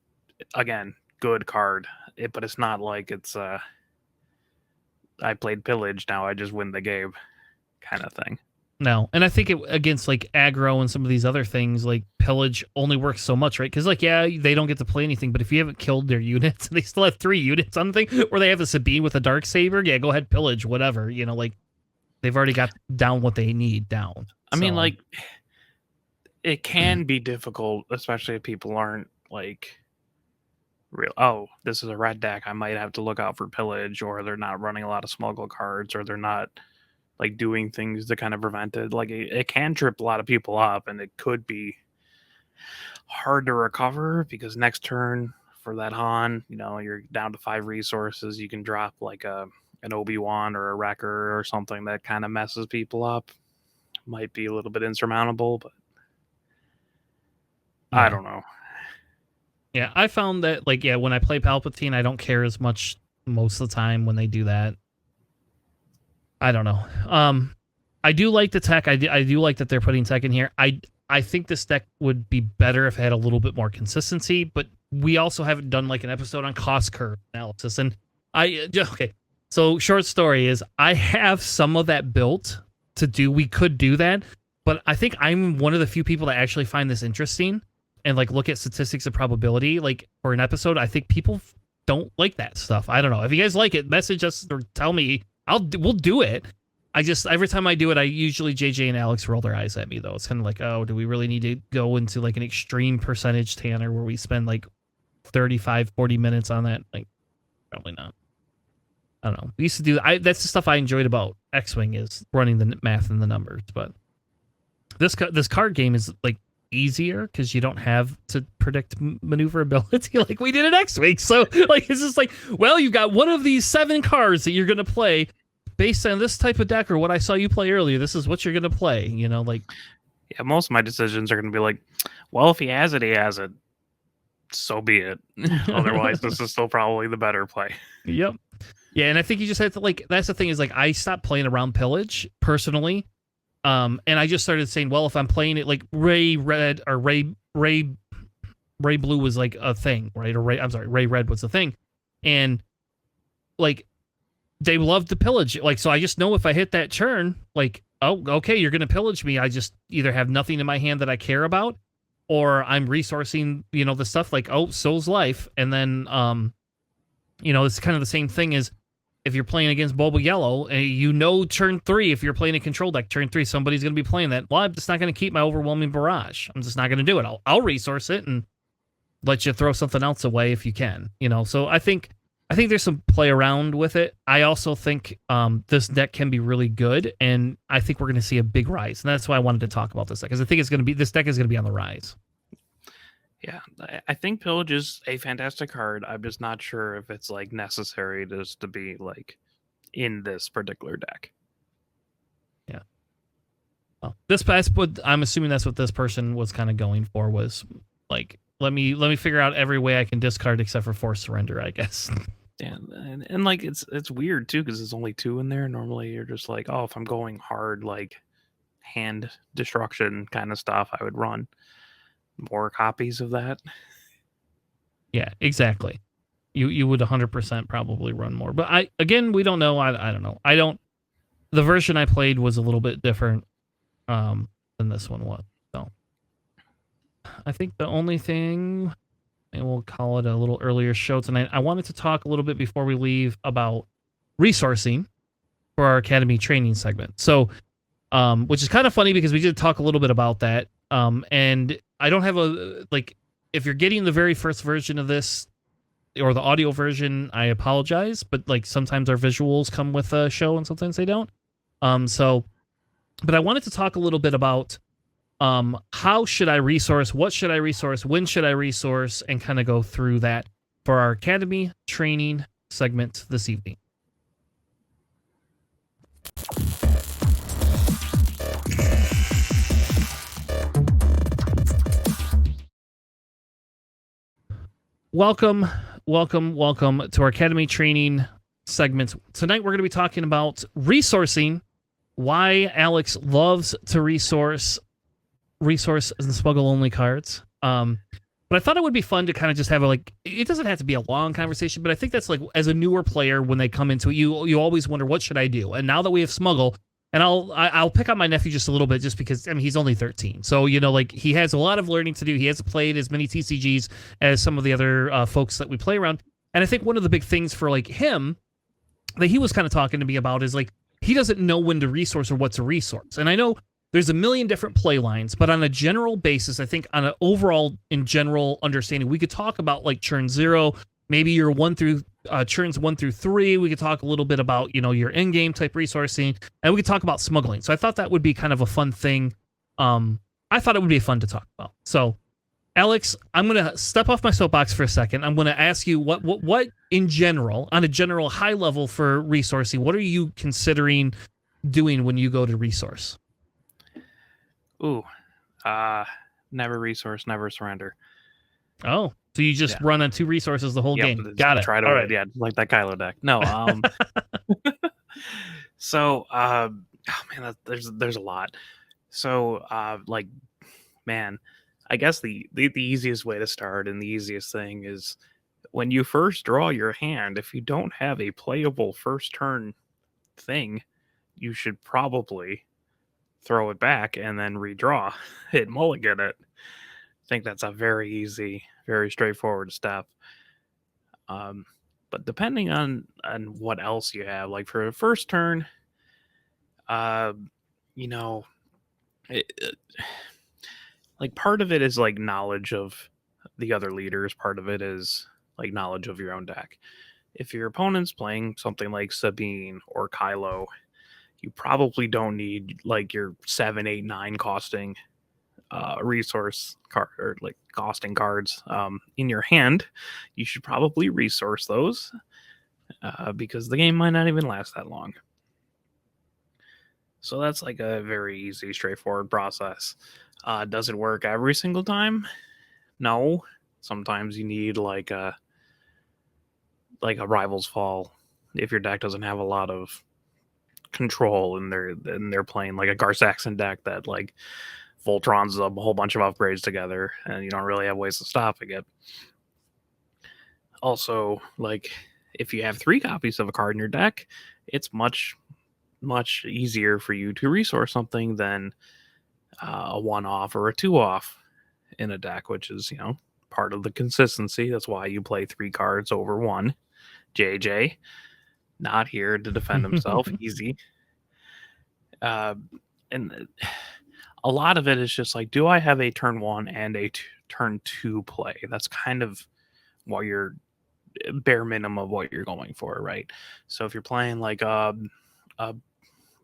again, good card, but it's not like it's I played Pillage, now I just win the game kind of thing. No, and I think against like aggro and some of these other things, like Pillage only works so much, right? Because like, yeah, they don't get to play anything, but if you haven't killed their units, they still have 3 units on the thing, or they have a Sabine with a dark saber, yeah, go ahead, Pillage, whatever. You know, like they've already got down what they need down. I mean, like, it can be difficult, especially if people aren't like real. Oh, this is a red deck, I might have to look out for Pillage, or they're not running a lot of smuggle cards, or they're not like doing things to kind of prevent it. Like it can trip a lot of people up, and it could be hard to recover because next turn for that Han, you know, you're down to 5 resources. You can drop like an Obi-Wan or a Wrecker or something that kind of messes people up. Might be a little bit insurmountable, but I don't know. Yeah, I found that like, yeah, when I play Palpatine, I don't care as much most of the time when they do that. I don't know. I do like the tech. I do like that they're putting tech in here. I think this deck would be better if it had a little bit more consistency, but we also haven't done like an episode on cost curve analysis. And okay. So short story is I have some of that built to do. We could do that, but I think I'm one of the few people that actually find this interesting and like look at statistics of probability like for an episode. I think people don't like that stuff. I don't know. If you guys like it, message us or tell me. We'll do it. I just, every time I do it, I usually JJ and Alex roll their eyes at me though. It's kind of like, oh, do we really need to go into like an extreme percentage Tanner where we spend like 35, 40 minutes on that? Like, probably not. I don't know. We used to do that's the stuff I enjoyed about X-Wing is running the math and the numbers. But this card game is like easier because you don't have to predict maneuverability like we did in X-Wing. So like it's just like, well, you got one of these 7 cards that you're gonna play based on this type of deck or what I saw you play earlier. This is what you're gonna play. You know, like yeah, most of my decisions are gonna be like, well, if he has it, he has it. So be it. Otherwise, this is still probably the better play. Yep. Yeah, and I think you just have to like. That's the thing is like I stopped playing around Pillage personally. And I just started saying, well, if I'm playing it like Ray Red or Ray Blue was like a thing, right? Or Ray Red was a thing. And like they loved the pillage. Like, so I just know if I hit that turn, like, oh, okay, you're going to pillage me. I just either have nothing in my hand that I care about, or I'm resourcing, you know, the stuff like, oh, soul's life. And then, you know, it's kind of the same thing as, if you're playing against Boba Yellow, you know turn 3, if you're playing a control deck, turn 3, somebody's going to be playing that. Well, I'm just not going to keep my overwhelming barrage. I'm just not going to do it. I'll resource it and let you throw something else away if you can. You know, so I think there's some play around with it. I also think this deck can be really good, and I think we're going to see a big rise. And that's why I wanted to talk about this deck, because I think this deck is going to be on the rise. Yeah, I think Pillage is a fantastic card. I'm just not sure if it's like necessary just to be like in this particular deck. Yeah. Well, I'm assuming that's what this person was kind of going for, was like, let me figure out every way I can discard except for Force Surrender, I guess. Yeah, and like it's weird too because there's only 2 in there. Normally you're just like, oh, if I'm going hard like hand destruction kind of stuff, I would run more copies of that. Yeah, exactly. You would 100% probably run more. But we don't know. I don't know. The version I played was a little bit different than this one was. So I think the only thing, and we'll call it a little earlier show tonight, I wanted to talk a little bit before we leave about resourcing for our Academy training segment. So which is kind of funny because we did talk a little bit about that. And I don't have if you're getting the very first version of this or the audio version, I apologize, but like sometimes our visuals come with a show and sometimes they don't. But I wanted to talk a little bit about How should I resource? What should I resource? When should I resource? And kind of go through that for our academy training segment this evening. Welcome to our academy training segment. Tonight we're going to be talking about resourcing, why Alex loves to resource and smuggle only cards. But I thought it would be fun to kind of just have it doesn't have to be a long conversation, but I think that's as a newer player, when they come into it, you always wonder, what should I do? And now that we have smuggle, and I'll pick on my nephew just a little bit, just because he's only 13, so he has a lot of learning to do. He hasn't played as many TCGs as some of the other folks that we play around, and I think one of the big things for him that he was kind of talking to me about is he doesn't know when to resource or what to resource. And I know there's a million different play lines, but on a general basis, I think on an overall in general understanding, we could talk about churn 0, maybe your churns 1 through 3. We could talk a little bit about your in-game type resourcing, and we could talk about smuggling. So I thought that would be kind of a fun thing. I thought it would be fun to talk about. So Alex, I'm going to step off my soapbox for a second. I'm going to ask you what in general, on a general high level for resourcing, what are you considering doing when you go to resource? Ooh, never resource, never surrender. Oh, so you just run on 2 resources the whole game. Got it. Try to, right. Yeah, like that Kylo deck. No, so, oh man, there's a lot. So, man, I guess the easiest way to start and the easiest thing is when you first draw your hand, if you don't have a playable first turn thing, you should probably throw it back and then redraw it, mulligan it. I think that's a very easy, very straightforward step. But depending on what else you have, like for a first turn, you know, part of it is knowledge of the other leaders. Part of it is knowledge of your own deck. If your opponent's playing something like Sabine or Kylo, you probably don't need your 7, 8, 9 costing resource card or costing cards in your hand. You should probably resource those because the game might not even last that long. So that's a very easy, straightforward process. Does it work every single time? No. Sometimes you need a Rival's Fall if your deck doesn't have a lot of control and they're playing a Gar-Saxon deck that Voltron's a whole bunch of upgrades together and you don't really have ways of stopping it. Also, if you have 3 copies of a card in your deck, it's much easier for you to resource something than a 1-off or a 2-off in a deck, which is part of the consistency. That's why you play 3 cards over 1. JJ not here to defend himself. Easy. And a lot of it is just do I have a turn 1 and a turn 2 play? That's kind of what your bare minimum of what you're going for, right? So if you're playing a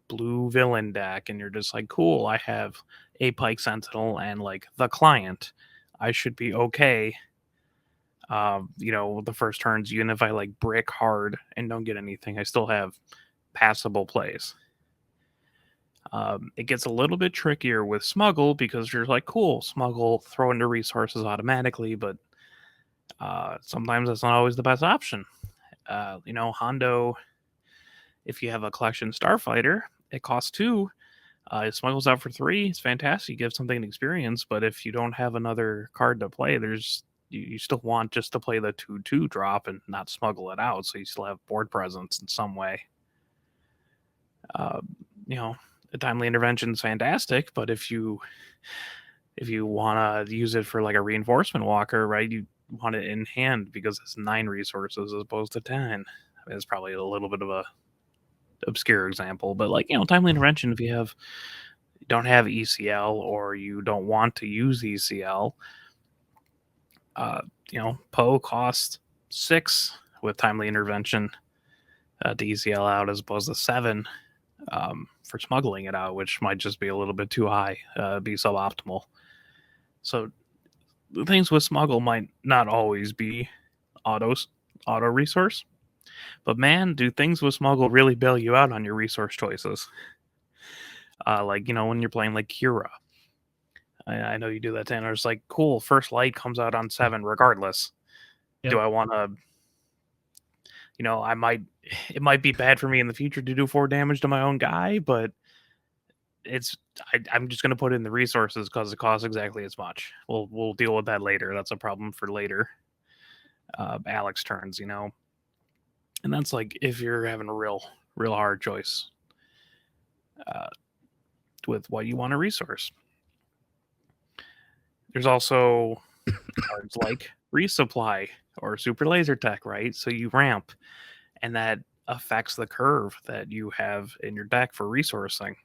blue villain deck and you're just cool, I have a Pike Sentinel and the client, I should be okay. The first turns, even if I brick hard and don't get anything, I still have passable plays. It gets a little bit trickier with smuggle because you're cool, smuggle, throw into resources automatically, but sometimes that's not always the best option. Hondo, if you have a collection Starfighter, it costs 2. It smuggles out for 3. It's fantastic. You give something an experience, but if you don't have another card to play, you still want just to play the 2/2 drop and not smuggle it out, so you still have board presence in some way. The timely intervention is fantastic, but if you want to use it for a reinforcement walker, right, you want it in hand because it's 9 resources as opposed to 10. I mean, it's probably a little bit of a obscure example, but timely intervention, if you don't have ECL or you don't want to use ECL, Poe costs 6 with timely intervention to ECL out as opposed to 7 for smuggling it out, which might just be a little bit too high, be suboptimal. So the things with smuggle might not always be auto resource, but man, do things with smuggle really bail you out on your resource choices. Like, when you're playing like Kira. I know you do that, Tanner. It's like, cool, first light comes out on 7 regardless. Yep. Do I want to, it might be bad for me in the future to do 4 damage to my own guy, but I'm just going to put in the resources because it costs exactly as much. We'll deal with that later. That's a problem for later Alex turns, and that's like if you're having a real hard choice with what you want to resource. There's also cards like resupply or super laser tech, right? So you ramp, and that affects the curve that you have in your deck for resourcing.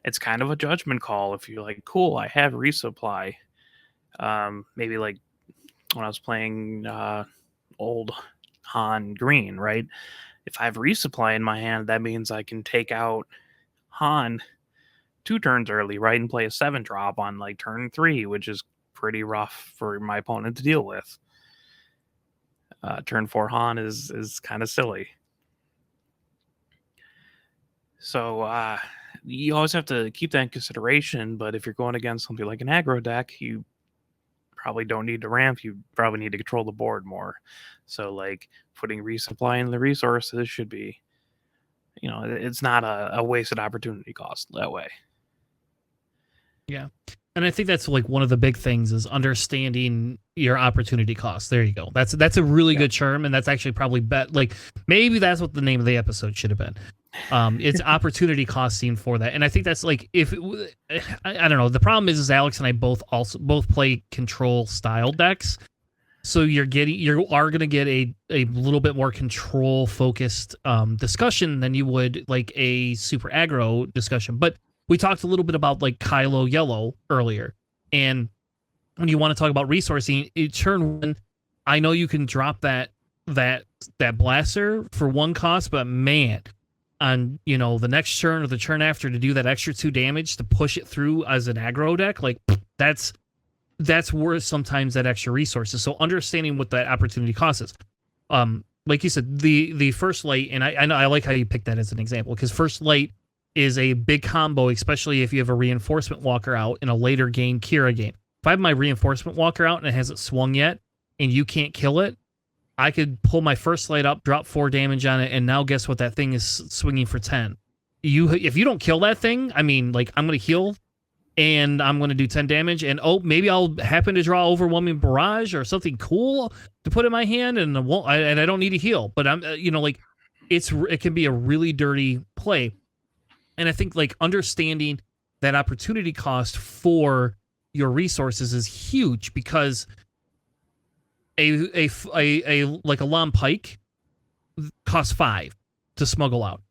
It's kind of a judgment call. If you're like, cool, I have resupply. Maybe like when I was playing old Han Green, right? If I have resupply in my hand, that means I can take out Han 2 turns early, right, and play a 7-drop on like turn 3, which is pretty rough for my opponent to deal with. Turn 4 Han is kind of silly. So you always have to keep that in consideration, but if you're going against something like an aggro deck, you probably don't need to ramp, you probably need to control the board more. So like putting resupply in the resources should be, it's not a wasted opportunity cost that way. Yeah. And I think that's like one of the big things is understanding your opportunity cost. There you go. That's a really good term, and that's actually probably like maybe that's what the name of the episode should have been. It's opportunity costing for that, and I think that's like if I don't know. The problem is Alex and I both play control style decks, so you are going to get a little bit more control focused discussion than you would like a super aggro discussion, but. We talked a little bit about like Kylo Yellow earlier, and when you want to talk about resourcing, turn 1, I know you can drop that blaster for 1 cost, but man, on the next turn or the turn after to do that extra 2 damage to push it through as an aggro deck, like that's worth sometimes that extra resources. So understanding what that opportunity cost is, like you said, the first light, and I know I like how you picked that as an example because first light is a big combo, especially if you have a reinforcement walker out in a later game Kira game. If I have my reinforcement walker out and it hasn't swung yet and you can't kill it, I could pull my first light up, drop 4 damage on it, and now guess what? That thing is swinging for 10. If you don't kill that thing, I mean, like I'm going to heal and I'm going to do 10 damage, and maybe I'll happen to draw Overwhelming Barrage or something cool to put in my hand, and I don't need to heal. But I'm like it can be a really dirty play. And I think like understanding that opportunity cost for your resources is huge because a Lam Pike costs 5 to smuggle out.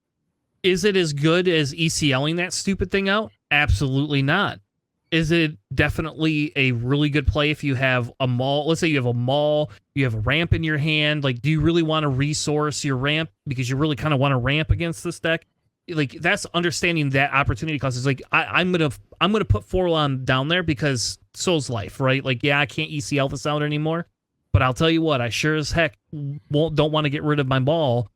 Is it as good as ECLing that stupid thing out? Absolutely not. Is it definitely a really good play if you have a maul? Let's say you have a maul, you have a ramp in your hand. Like, do you really want to resource your ramp because you really kind of want to ramp against this deck? Like that's understanding that opportunity cost is like I'm gonna put Forlon down there because soul's life, right? Like I can't ECL this out anymore, but I'll tell you what, I sure as heck don't want to get rid of my maul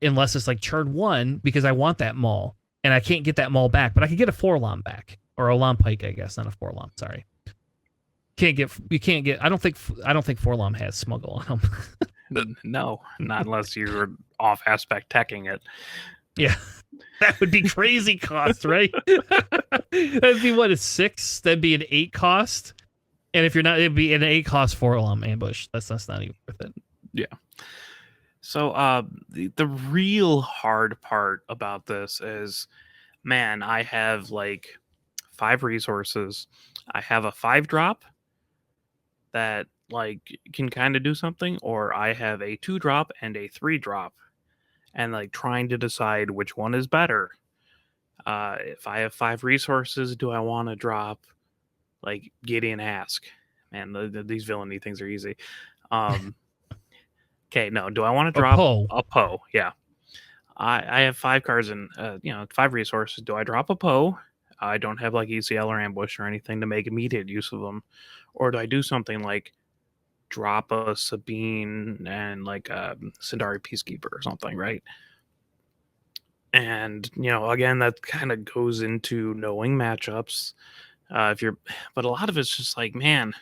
unless it's like turn 1 because I want that maul and I can't get that maul back, but I can get a Forlon back or a Lam Pike, I guess, not a Forlon. Sorry, you can't get. I don't think Forlon has smuggle on him. No, not unless you're off aspect teching it. Yeah. That would be crazy cost, right? That'd be what, a 6? That'd be an 8 cost. And if you're not, it'd be an 8 cost for ambush. That's not even worth it. Yeah. So the real hard part about this is, man, I have like 5 resources. I have a 5-drop that like can kind of do something, or I have a 2-drop and a 3-drop. And like trying to decide which one is better. If I have 5 resources, do I want to drop like Gideon Ask? Man, these villainy things are easy. Okay, no. Do I want to or drop Poe? a Poe? Yeah. I have 5 cards and 5 resources. Do I drop a Poe? I don't have like ECL or ambush or anything to make immediate use of them, or do I do something like drop a Sabine and like a Sindari Peacekeeper or something, right? And again, that kind of goes into knowing matchups. If you're, but a lot of it's just like, man,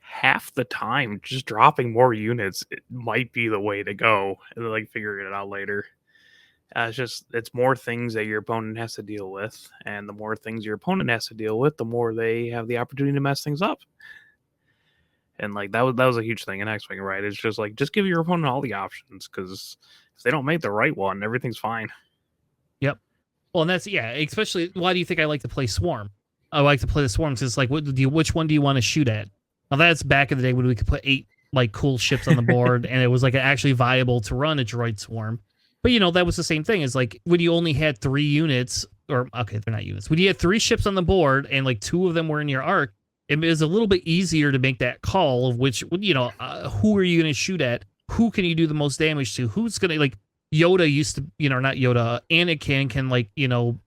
half the time just dropping more units it might be the way to go, and then like figuring it out later. It's more things that your opponent has to deal with, and the more things your opponent has to deal with, the more they have the opportunity to mess things up. And like that was a huge thing in X Wing, right? It's just like just give your opponent all the options, because if they don't make the right one, everything's fine. Yep. Well, and that's especially why do you think I like to play Swarm? I like to play the Swarms. It's like which one do you want to shoot at? Now that's back in the day when we could put 8 like cool ships on the board and it was like actually viable to run a droid swarm. But that was the same thing. Is like when you only had 3 units, or okay, they're not units. When you had 3 ships on the board and like 2 of them were in your arc, it is a little bit easier to make that call of which who are you going to shoot at? Who can you do the most damage to? Who's going to like Yoda used to, not Yoda, Anakin can like,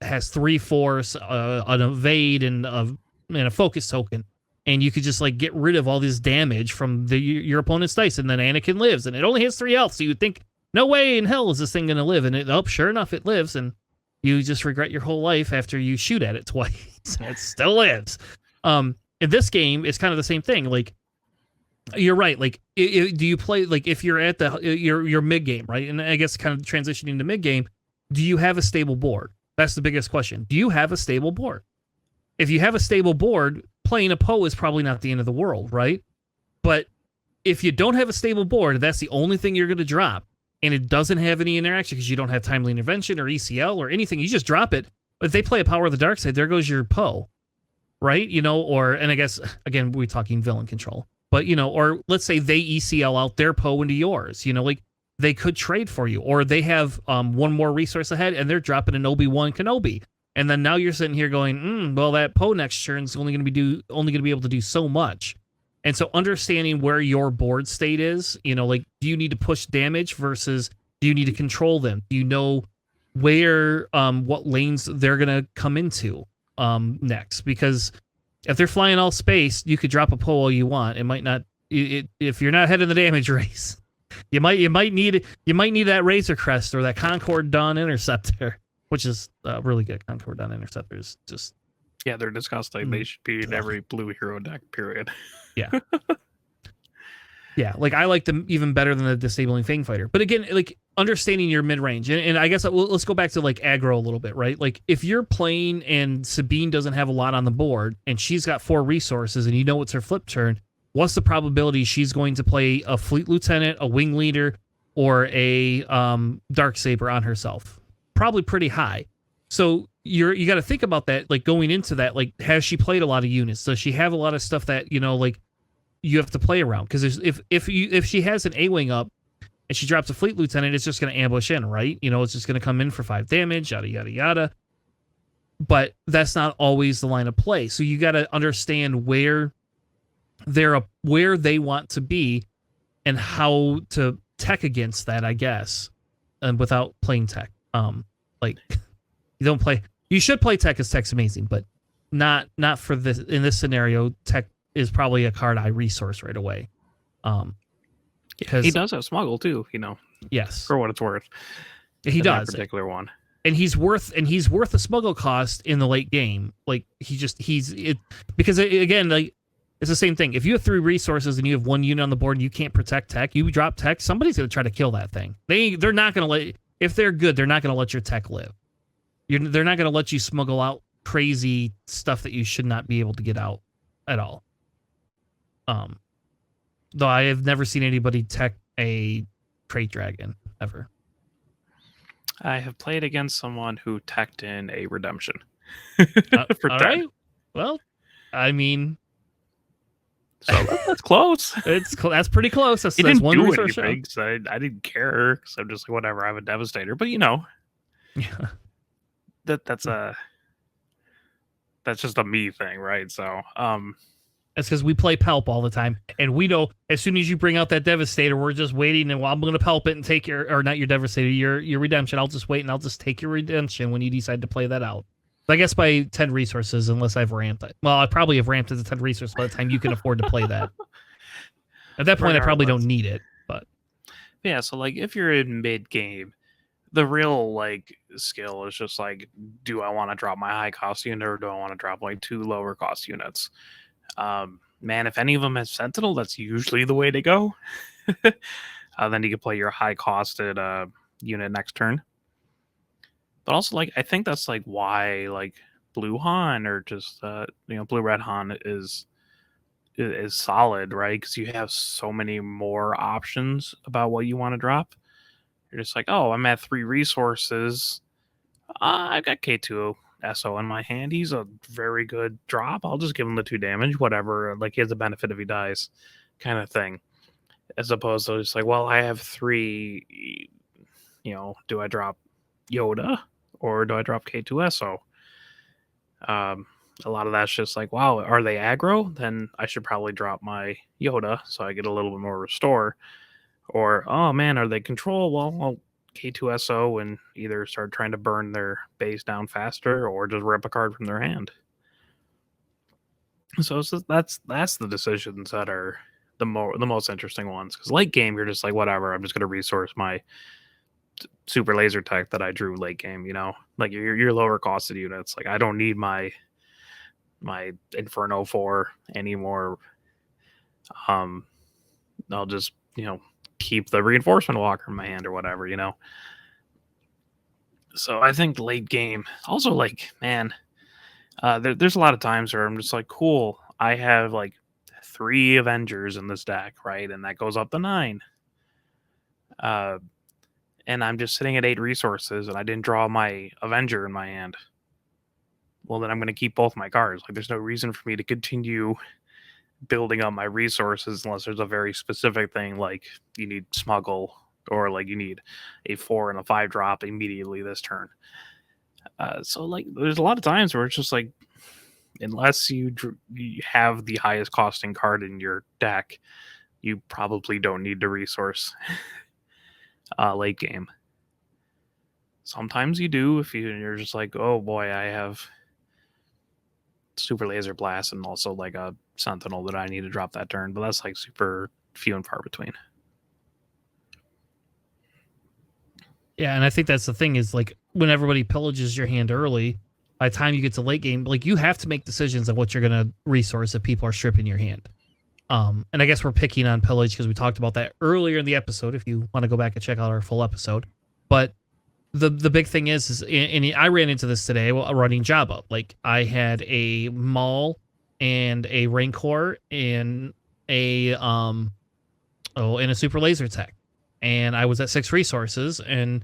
has 3 force, an evade and a focus token. And you could just like get rid of all this damage from your opponent's dice. And then Anakin lives and it only has 3 health. So you would think, no way in hell is this thing going to live. And sure enough, it lives. And you just regret your whole life after you shoot at it twice. And it still lives. In this game, it's kind of the same thing. Like, you're right. Like, do you play like if you're at your mid game, right? And I guess kind of transitioning to mid game, do you have a stable board? That's the biggest question. Do you have a stable board? If you have a stable board, playing a Poe is probably not the end of the world, right? But if you don't have a stable board, that's the only thing you're going to drop, and it doesn't have any interaction because you don't have timely intervention or ECL or anything. You just drop it. But if they play a Power of the Dark Side, there goes your Poe, right? And I guess again we're talking villain control. But, or let's say they ECL out their Poe into yours, like they could trade for you, or they have one more resource ahead and they're dropping an Obi-Wan Kenobi. And then now you're sitting here going, well, that Poe next turn is only going to be able to do so much. And so understanding where your board state is, like, do you need to push damage versus do you need to control them? Do you know where, what lanes they're going to come into next? Because if they're flying all space, you could drop a Poe all you want. It might not. If you're not ahead in the damage race, you might need that Razor Crest or that Concord Dawn Interceptor, which is really good. Concord Dawn Interceptor is just they're disgusting. They should be in every blue hero deck. Period. Yeah. Yeah, like I like them even better than the Disabling Fang Fighter. But again, like understanding your mid range, and I guess let's go back to like aggro a little bit, right? Like if you're playing and Sabine doesn't have a lot on the board, and she's got 4 resources, and it's her flip turn, what's the probability she's going to play a Fleet Lieutenant, a Wing Leader, or a Darksaber on herself? Probably pretty high. So you got to think about that, like going into that, like has she played a lot of units? Does she have a lot of stuff that like you have to play around? Because if she has an A-Wing up and she drops a Fleet Lieutenant, it's just going to ambush in, right? It's just going to come in for 5 damage, yada, yada, yada. But that's not always the line of play. So you got to understand where they want to be and how to tech against that, I guess, and without playing tech. Like you should play tech because tech's amazing, but not for this. In this scenario, tech is probably a card I resource right away. He does have smuggle too, Yes, for what it's worth. He does. That particular one. And he's worth a smuggle cost in the late game. Like because again, like it's the same thing. If you have 3 resources and you have 1 unit on the board and you can't protect tech, you drop tech, somebody's gonna try to kill that thing. They're not gonna if they're good, they're not gonna let your tech live. They're not gonna let you smuggle out crazy stuff that you should not be able to get out at all. Though I have never seen anybody tech a Crate Dragon ever. I have played against someone who teched in a Redemption. For all right. Well, I mean, so that's close. That's pretty close. That's one do anything, so I didn't care because I'm just like, whatever. I have a Devastator, but yeah, that's just a me thing, right? So That's because we play Pelp all the time, and we know as soon as you bring out that Devastator, we're just waiting, and I'm going to Pelp it and take or not your Devastator, your Redemption. I'll just wait, and I'll just take your Redemption when you decide to play that out. I guess by 10 resources, unless I've ramped it. Well, I probably have ramped it to 10 resources by the time you can afford to play that. At that point, I probably don't need it, but... Yeah, so, like, if you're in mid-game, the real, like, skill is just, like, do I want to drop my high-cost unit, or do I want to drop, like, 2 lower-cost units? Man, if any of them has Sentinel, that's usually the way to go. Then you can play your high-costed unit next turn. But also, like, I think that's, like, why, like, Blue Han or just, Blue-Red Han is solid, right? Because you have so many more options about what you want to drop. You're just like, oh, I'm at 3 resources. I've got K2 SO in my hand. He's a very good drop. I'll just give him the 2 damage, whatever. Like, he has a benefit if he dies, kind of thing. As opposed to just like, well, I have 3. Do I drop Yoda or do I drop K2 SO? A lot of that's just like, wow, are they aggro? Then I should probably drop my Yoda so I get a little bit more restore. Or, oh man, are they control? Well, I'll K2SO and either start trying to burn their base down faster or just rip a card from their hand. So that's the decisions that are the most interesting ones. Because late game, you're just like, whatever, I'm just going to resource my super laser tech that I drew late game, like your lower costed units. Like, I don't need my Inferno 4 anymore. I'll just, keep the reinforcement walker in my hand or whatever, So I think late game, also, like, man, there's a lot of times where I'm just like, cool, I have like 3 Avengers in this deck, right? And that goes up to 9. And I'm just sitting at 8 resources and I didn't draw my Avenger in my hand. Well, then I'm going to keep both my cards. Like, there's no reason for me to continue building up my resources unless there's a very specific thing, like you need smuggle or like you need a 4 and a 5 drop immediately this turn. So, like, there's a lot of times where it's just like, unless you have the highest costing card in your deck, you probably don't need to resource late game. Sometimes you do if you're just like, oh boy, I have super laser blast and also like a sentinel that I need to drop that turn, but that's like super few and far between. Yeah, and I think that's the thing is, like, when everybody pillages your hand early, by the time you get to late game, like, you have to make decisions of what you're going to resource if people are stripping your hand. And I guess we're picking on pillage because we talked about that earlier in the episode, if you want to go back and check out our full episode. But the big thing is and I ran into this today running Jabba. Like, I had a Maul and a Rancor and a super laser tech. And I was at 6 resources, and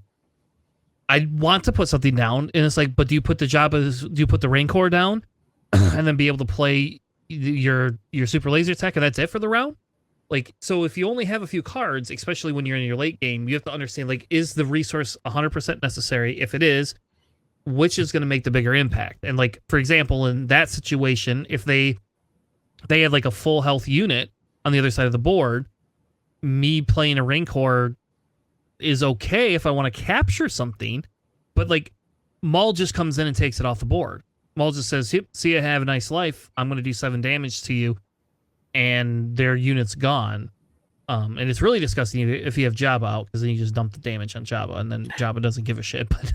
I want to put something down, and it's like, but do you put the Rancor down, and then be able to play your super laser tech, and that's it for the round? Like, so if you only have a few cards, especially when you're in your late game, you have to understand, like, is the resource 100% necessary? If it is, which is going to make the bigger impact? And, like, for example, in that situation, if they had like a full health unit on the other side of the board, me playing a Rancor is okay if I want to capture something, but like, Maul just comes in and takes it off the board. Maul just says, "Yep, see you, have a nice life. I'm going to do 7 damage to you," and their unit's gone. And it's really disgusting if you have Jabba out, because then you just dump the damage on Jabba, and then Jabba doesn't give a shit. But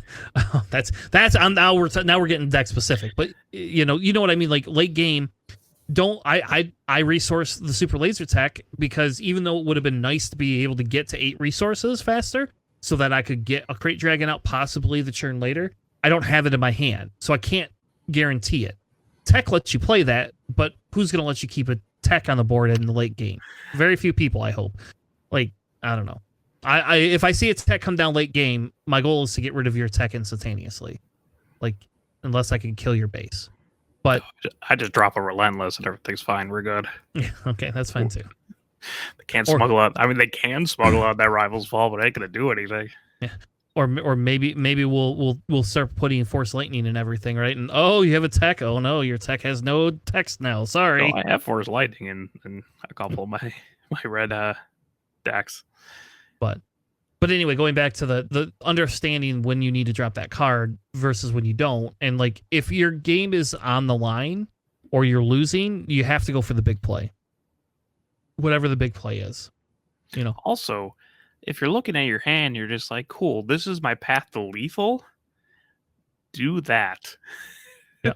that's now we're getting deck specific. But you know what I mean. Like, late game, I resource the super laser tech, because even though it would have been nice to be able to get to 8 resources faster so that I could get a crate dragon out possibly the turn later, I don't have it in my hand, so I can't guarantee it. Tech lets you play that, but who's going to let you keep a tech on the board in the late game? Very few people, I hope. Like, I don't know. If I see a tech come down late game, my goal is to get rid of your tech instantaneously. Like, unless I can kill your base. But I just drop a relentless and everything's fine. We're good. Yeah, okay, that's fine too. They can't smuggle out. I mean, they can smuggle out that rival's fall, but it ain't gonna do anything. Yeah. or maybe we'll start putting force lightning and everything, right? And oh, you have a tech. Oh no, your tech has no text now. Sorry. No, I have force lightning in a couple of my red decks. But anyway, going back to the understanding when you need to drop that card versus when you don't, and like if your game is on the line or you're losing, you have to go for the big play, whatever the big play is. Also, if you're looking at your hand, you're just like, cool, this is my path to lethal. Do that. Yeah.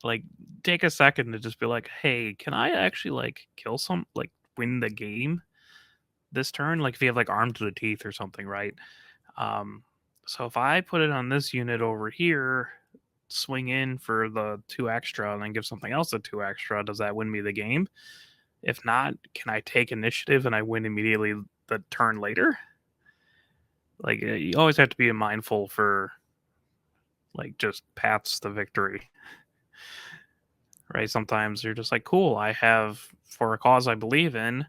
Like, take a second to just be like, hey, can I actually like kill win the game this turn? Like if you have like armed to the teeth or something, right? So if I put it on this unit over here, swing in for the 2 extra and then give something else a 2 extra, does that win me the game? If not, can I take initiative and I win immediately the turn later? Like you always have to be mindful for like just paths to victory, right? Sometimes you're just like, cool, I have, for a cause I believe in,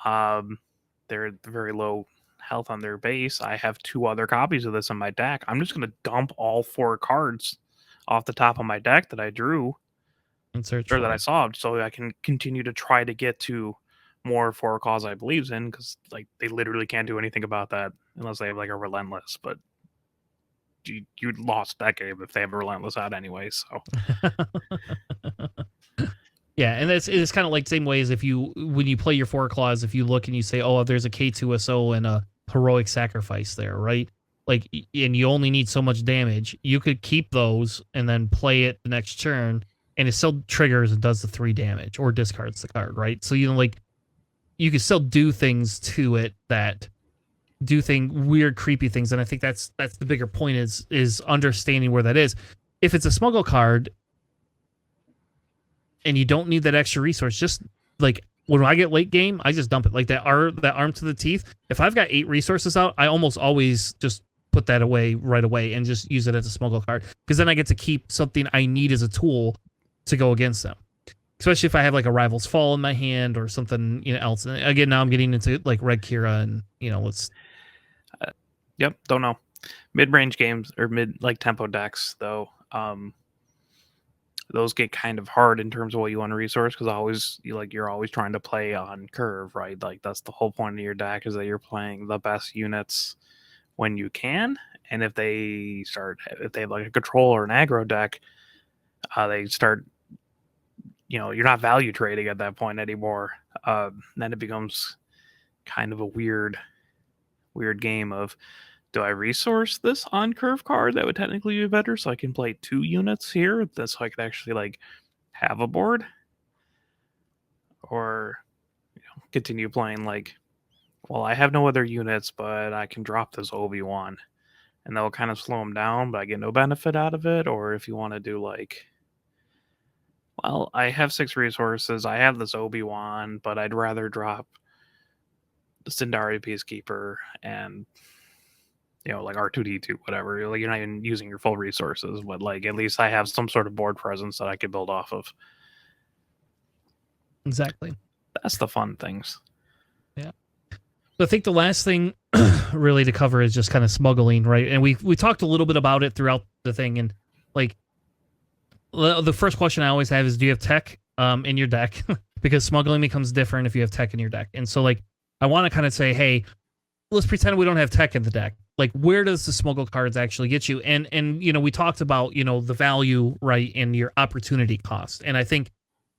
they're very low health on their base. I have 2 other copies of this in my deck. I'm just going to dump all 4 cards off the top of my deck that I drew and search or that I solved, so I can continue to try to get to more for a cause I believes in, because like they literally can't do anything about that unless they have like a relentless. But you lost that game if they have a relentless out anyway. So yeah, and it's kind of like same way as when you play your 4 claws, if you look and you say, oh, there's a K2SO and a heroic sacrifice there, right? Like, and you only need so much damage. You could keep those and then play it the next turn, and it still triggers and does the 3 damage or discards the card, right? So you can still do things to it that do weird, creepy things, and I think that's the bigger point is understanding where that is. If it's a smuggle card and you don't need that extra resource, just like when I get late game, I just dump it. Like that arm to the teeth. If I've got 8 resources out, I almost always just put that away right away and just use it as a smuggle card, because then I get to keep something I need as a tool to go against them. Especially if I have like a Rival's Fall in my hand or something else. And again, now I'm getting into like Red Kira and let's. Yep, don't know. Mid-range games or tempo decks though. Those get kind of hard in terms of what you want to resource, because you're always trying to play on curve, right? Like that's the whole point of your deck, is that you're playing the best units when you can. And if they have like a control or an aggro deck, they start, you're not value trading at that point anymore. Then it becomes kind of a weird game of, do I resource this on curve card that would technically be better so I can play 2 units here, so I could actually like have a board, or continue playing like, well, I have no other units, but I can drop this Obi-Wan and that will kind of slow him down, but I get no benefit out of it. Or if you want to do like, well, I have 6 resources, I have this Obi-Wan, but I'd rather drop the Sindari Peacekeeper and like R2D2, whatever. Like you're not even using your full resources, but like at least I have some sort of board presence that I could build off of. Exactly. That's the fun things. Yeah. So I think the last thing really to cover is just kind of smuggling, right? And we talked a little bit about it throughout the thing, and like the first question I always have is, do you have tech in your deck? Because smuggling becomes different if you have tech in your deck. And so like I want to kind of say, hey, let's pretend we don't have tech in the deck. Like, where does the smuggle cards actually get you? And we talked about the value, right, and your opportunity cost. And I think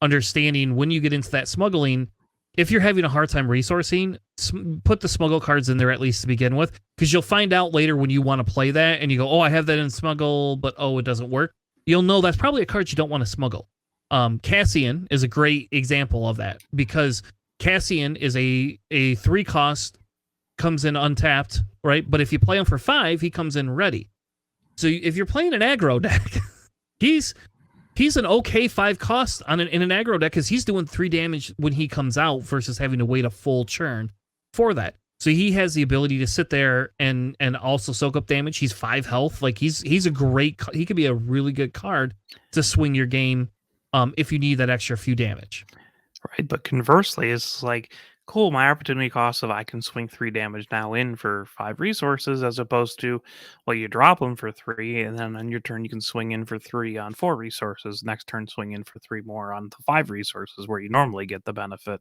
understanding when you get into that smuggling, if you're having a hard time resourcing, put the smuggle cards in there at least to begin with, because you'll find out later when you want to play that and you go, oh, I have that in smuggle, but oh, it doesn't work. You'll know that's probably a card you don't want to smuggle. Cassian is a great example of that, because Cassian is a 3 cost, comes in untapped, right? But if you play him for 5, he comes in ready. So if you're playing an aggro deck, he's an okay 5 cost in an aggro deck, because he's doing 3 damage when he comes out versus having to wait a full churn for that. So he has the ability to sit there and also soak up damage. He's 5 health. Like he's a great. He could be a really good card to swing your game if you need that extra few damage. Right, but conversely, it's like, cool, my opportunity cost of I can swing 3 damage now in for 5 resources, as opposed to, well, you drop them for 3, and then on your turn you can swing in for 3 on 4 resources. Next turn, swing in for 3 more on the 5 resources where you normally get the benefit.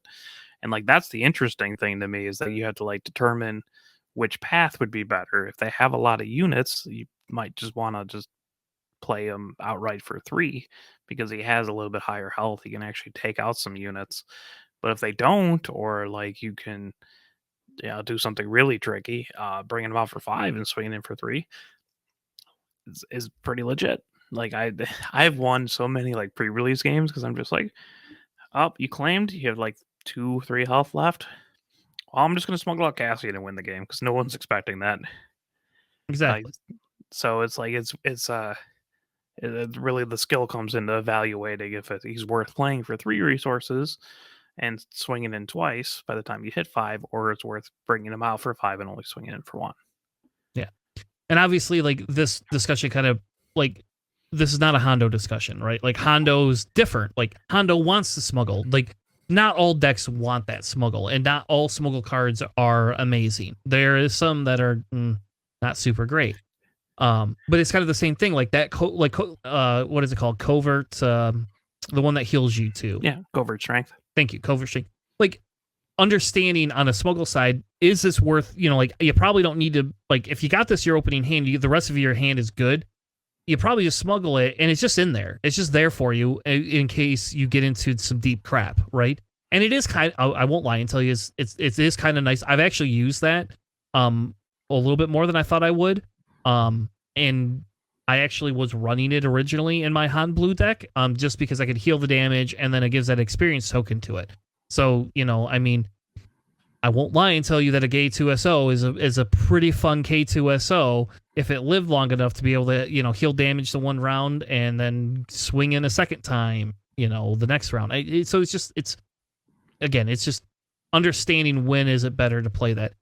And like that's the interesting thing to me, is that you have to like determine which path would be better. If they have a lot of units, you might just want to just play him outright for 3 because he has a little bit higher health. He can actually take out some units. But if they don't, or like you can, do something really tricky, bringing him out for 5 and swinging in for 3 is pretty legit. Like I've won so many like pre-release games because I'm just like, oh, you claimed you have like 2-3 health left. Well, I'm just gonna smuggle out Cassian and win the game because no one's expecting that. Exactly. So it's like really the skill comes into evaluating if he's worth playing for 3 resources and swinging in twice by the time you hit 5, or it's worth bringing him out for 5 and only swinging in for 1. Yeah. And obviously, like, this discussion kind of, like, this is not a Hondo discussion, right? Like, Hondo's different. Like, Hondo wants to smuggle. Like, not all decks want that smuggle, and not all smuggle cards are amazing. There is some that are not super great. But it's kind of the same thing. Like that, what is it called? Covert, the one that heals you too. Yeah, covert strength. Thank you, covert strength. Like, understanding on a smuggle side, is this worth, like, you probably don't need to, like, if you got this your opening hand, the rest of your hand is good, you probably just smuggle it, and it's just in there. It's just there for you in case you get into some deep crap, right? And it is kind of, I won't lie and tell you, it is kind of nice. I've actually used that a little bit more than I thought I would. And I actually was running it originally in my Han Blue deck, just because I could heal the damage, and then it gives that experience token to it. So, I mean, I won't lie and tell you that a K2SO is a pretty fun K2SO if it lived long enough to be able to, heal damage to one round and then swing in a second time, the next round. So it's just understanding when is it better to play that.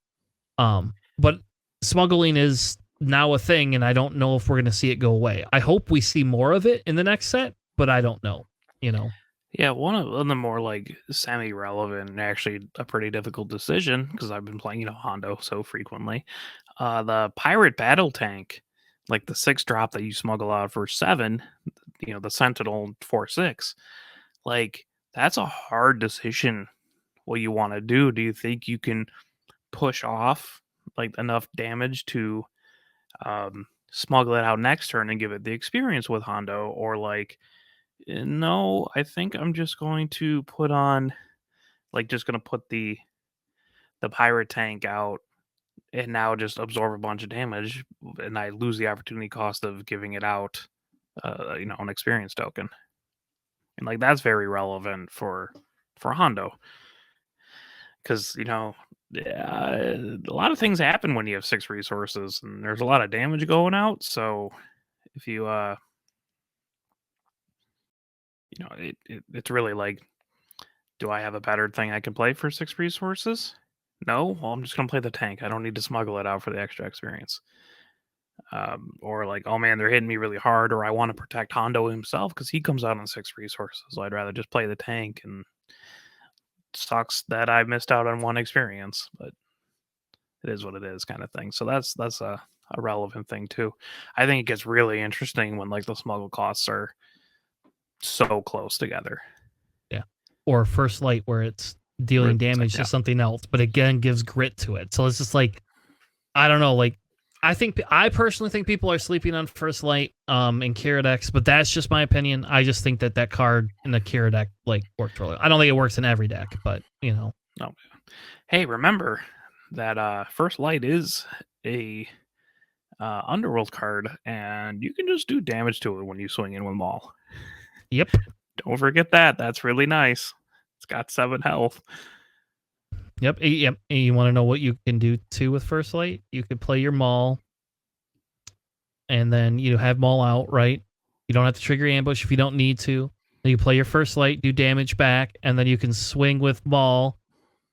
But smuggling is now a thing, and I don't know if we're going to see it go away. I hope we see more of it in the next set, but I don't know, Yeah, one of the more like semi-relevant and actually a pretty difficult decision, because I've been playing, Hondo so frequently. The pirate battle tank, like the 6 drop that you smuggle out for 7, the Sentinel 4/6, like that's a hard decision. What you want to do? Do you think you can push off like enough damage to smuggle it out next turn and give it the experience with Hondo, or like, no, I think I'm just going to put on, like, just going to put the pirate tank out and now just absorb a bunch of damage, and I lose the opportunity cost of giving it out, an experience token. And like that's very relevant for Hondo, because a lot of things happen when you have 6 resources, and there's a lot of damage going out. So if you it's really like, do I have a better thing I can play for 6 resources? No, well, I'm just gonna play the tank. I don't need to smuggle it out for the extra experience. Or like, oh man, they're hitting me really hard, or I want to protect Hondo himself because he comes out on 6 resources. So I'd rather just play the tank, and sucks that I missed out on 1 experience, but it is what it is, kind of thing. So that's a relevant thing too. I think it gets really interesting when like the smuggle costs are so close together. Yeah. Or First Light, where it's dealing damage to something else, but again gives grit to it. So it's just like, I don't know, like, I personally think people are sleeping on First Light in Kira decks, but that's just my opinion. I just think that card in the Kira deck like works really. I don't think it works in every deck, but No. Hey, remember that First Light is a Underworld card, and you can just do damage to it when you swing in with Maul. Yep. Don't forget that. That's really nice. It's got 7 health. Yep. And you want to know what you can do too with First Light? You could play your Maul, and then you have Maul out, right? You don't have to trigger ambush if you don't need to. Then you play your First Light, do damage back, and then you can swing with Maul,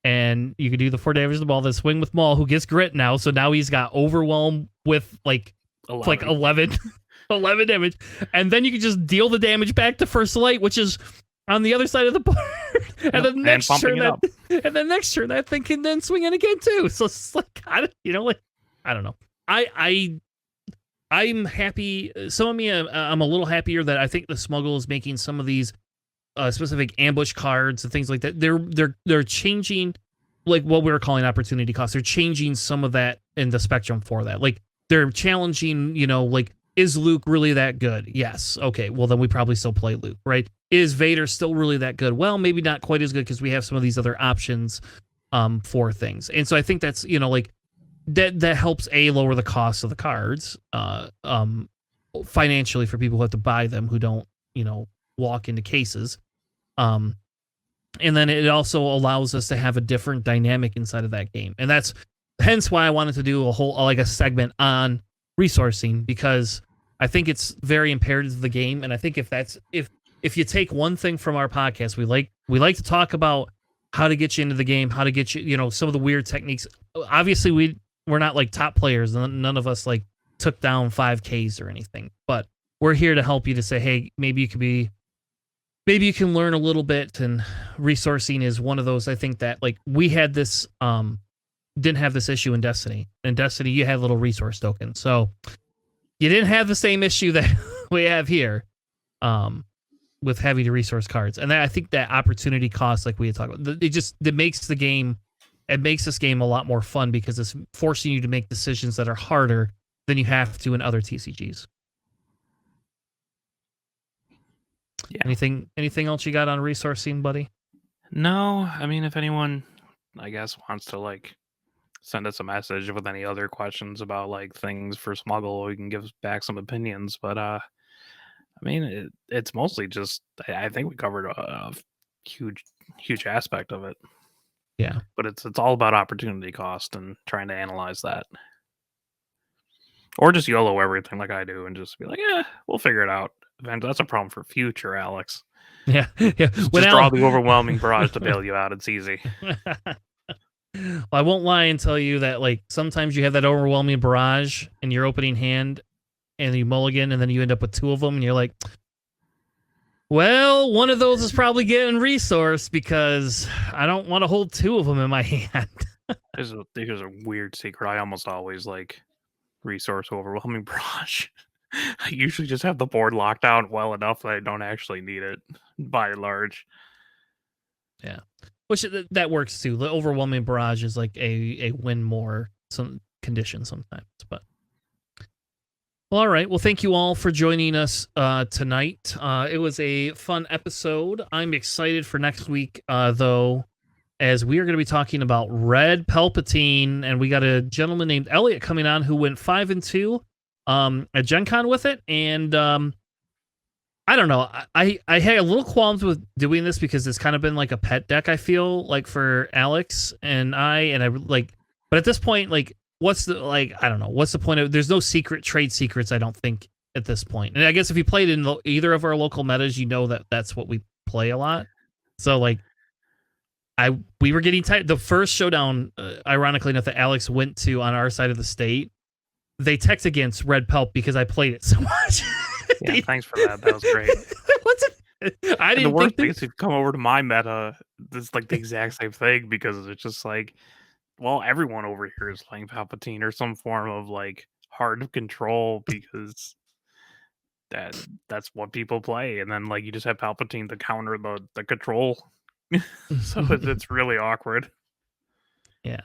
and you can do the 4 damage to the Maul, then swing with Maul, who gets grit now. So now he's got Overwhelm with like 11 damage, and then you can just deal the damage back to First Light, which is on the other side of the board. And then next turn that thing can then swing in again too. So it's like, I don't know. I'm happy. Some of me, I'm a little happier that I think the smuggle is making some of these specific ambush cards and things like that. They're changing, like what we were calling opportunity costs. They're changing some of that in the spectrum for that. Like they're challenging, like, is Luke really that good? Yes. Okay. Well, then we probably still play Luke, right? Is Vader still really that good? Well, maybe not quite as good because we have some of these other options for things. And so I think that's, like, that helps lower the cost of the cards financially for people who have to buy them, who don't, walk into cases. And then it also allows us to have a different dynamic inside of that game. And that's hence why I wanted to do a segment on resourcing, because I think it's very imperative to the game. And I think if you take one thing from our podcast, we like to talk about how to get you into the game, how to get you, some of the weird techniques. Obviously we're not like top players. None of us like took down 5Ks or anything, but we're here to help you to say, hey, maybe you can learn a little bit. And resourcing is one of those. I think that like we had this, didn't have this issue in Destiny. In Destiny, you had little resource tokens. So you didn't have the same issue that we have here with having to resource cards. And I think that opportunity cost, like we had talked about, it makes this game a lot more fun because it's forcing you to make decisions that are harder than you have to in other TCGs. Yeah. Anything else you got on resourcing, buddy? No, I mean, if anyone, I guess, wants to like send us a message with any other questions about like things for smuggle, we can give back some opinions. But I mean, it's mostly just, I think we covered a huge aspect of it. Yeah, but it's all about opportunity cost and trying to analyze that, or just YOLO everything like I do and just be like, yeah, we'll figure it out. And that's a problem for future Alex. Yeah. Just draw the overwhelming barrage to bail you out. It's easy. Well, I won't lie and tell you that like sometimes you have that overwhelming barrage in your opening hand and you mulligan and then you end up with two of them and you're like, well, one of those is probably getting resourced because I don't want to hold two of them in my hand. There's a weird secret. I almost always like resource overwhelming barrage. I usually just have the board locked down well enough that I don't actually need it by and large. Yeah. Which that works too. The overwhelming barrage is like a win more some condition sometimes. But well, all right. Well, thank you all for joining us tonight. It was a fun episode. I'm excited for next week, though, as we are going to be talking about Red Palpatine, and we got a gentleman named Elliot coming on who went 5-2 at Gen Con with it, and I don't know. I had a little qualms with doing this because it's kind of been like a pet deck, I feel like, for Alex and I like, but at this point, like, what's the, like, I don't know, what's the point of, there's no trade secrets, I don't think, at this point. And I guess if you played in either of our local metas, you know that that's what we play a lot. So like, we were getting tight. The first showdown, ironically enough, that Alex went to on our side of the state, they teched against Red Pelp because I played it so much. Yeah, thanks for that. That was great. I didn't. The worst thing is to come over to my meta. It's like the exact same thing because it's just like, well, everyone over here is playing Palpatine or some form of like hard to control because that's what people play, and then like you just have Palpatine to counter the control. So it's really awkward. Yeah.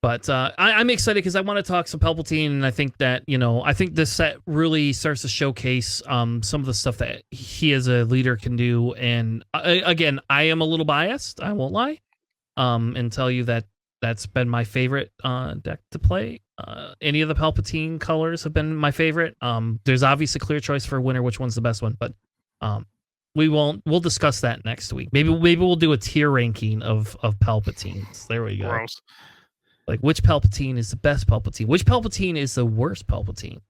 But I'm excited because I want to talk some Palpatine, and I think that, I think this set really starts to showcase some of the stuff that he as a leader can do. And again, I am a little biased, I won't lie, and tell you that that's been my favorite deck to play. Any of the Palpatine colors have been my favorite. There's obviously a clear choice for a winner, which one's the best one, but we'll discuss that next week. Maybe we'll do a tier ranking of Palpatines. There we go. Gross. Like, which Palpatine is the best Palpatine? Which Palpatine is the worst Palpatine?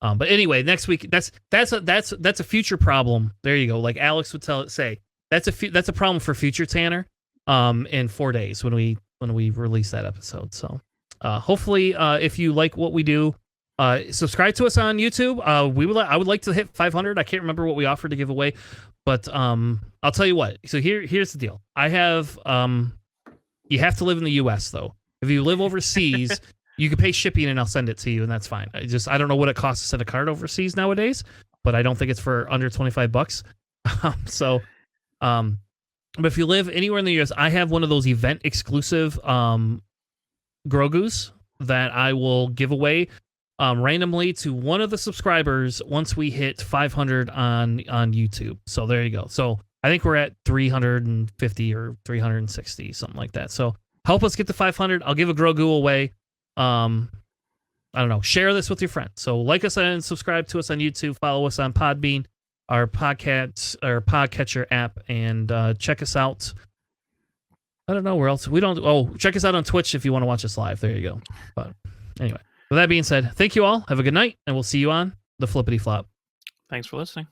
But anyway, next week that's a future problem. There you go. Like Alex would say that's a problem for future Tanner. In 4 days when we release that episode. So hopefully, if you like what we do, Subscribe to us on YouTube. I would like to hit 500. I can't remember what we offered to give away, but I'll tell you what. So here's the deal. I have you have to live in the U.S. though. If you live overseas, you can pay shipping and I'll send it to you, and that's fine. I don't know what it costs to send a card overseas nowadays, but I don't think it's for under $25. But if you live anywhere in the US, I have one of those event exclusive Grogus that I will give away randomly to one of the subscribers once we hit 500 on YouTube. So there you go. So I think we're at 350 or 360, something like that. So help us get to 500. I'll give a Grogu away. I don't know. Share this with your friends. So like us and subscribe to us on YouTube. Follow us on Podbean, our podcatcher app, and check us out. I don't know where else. Check us out on Twitch if you want to watch us live. There you go. But anyway, with that being said, thank you all. Have a good night, and we'll see you on the Flippity Flop. Thanks for listening.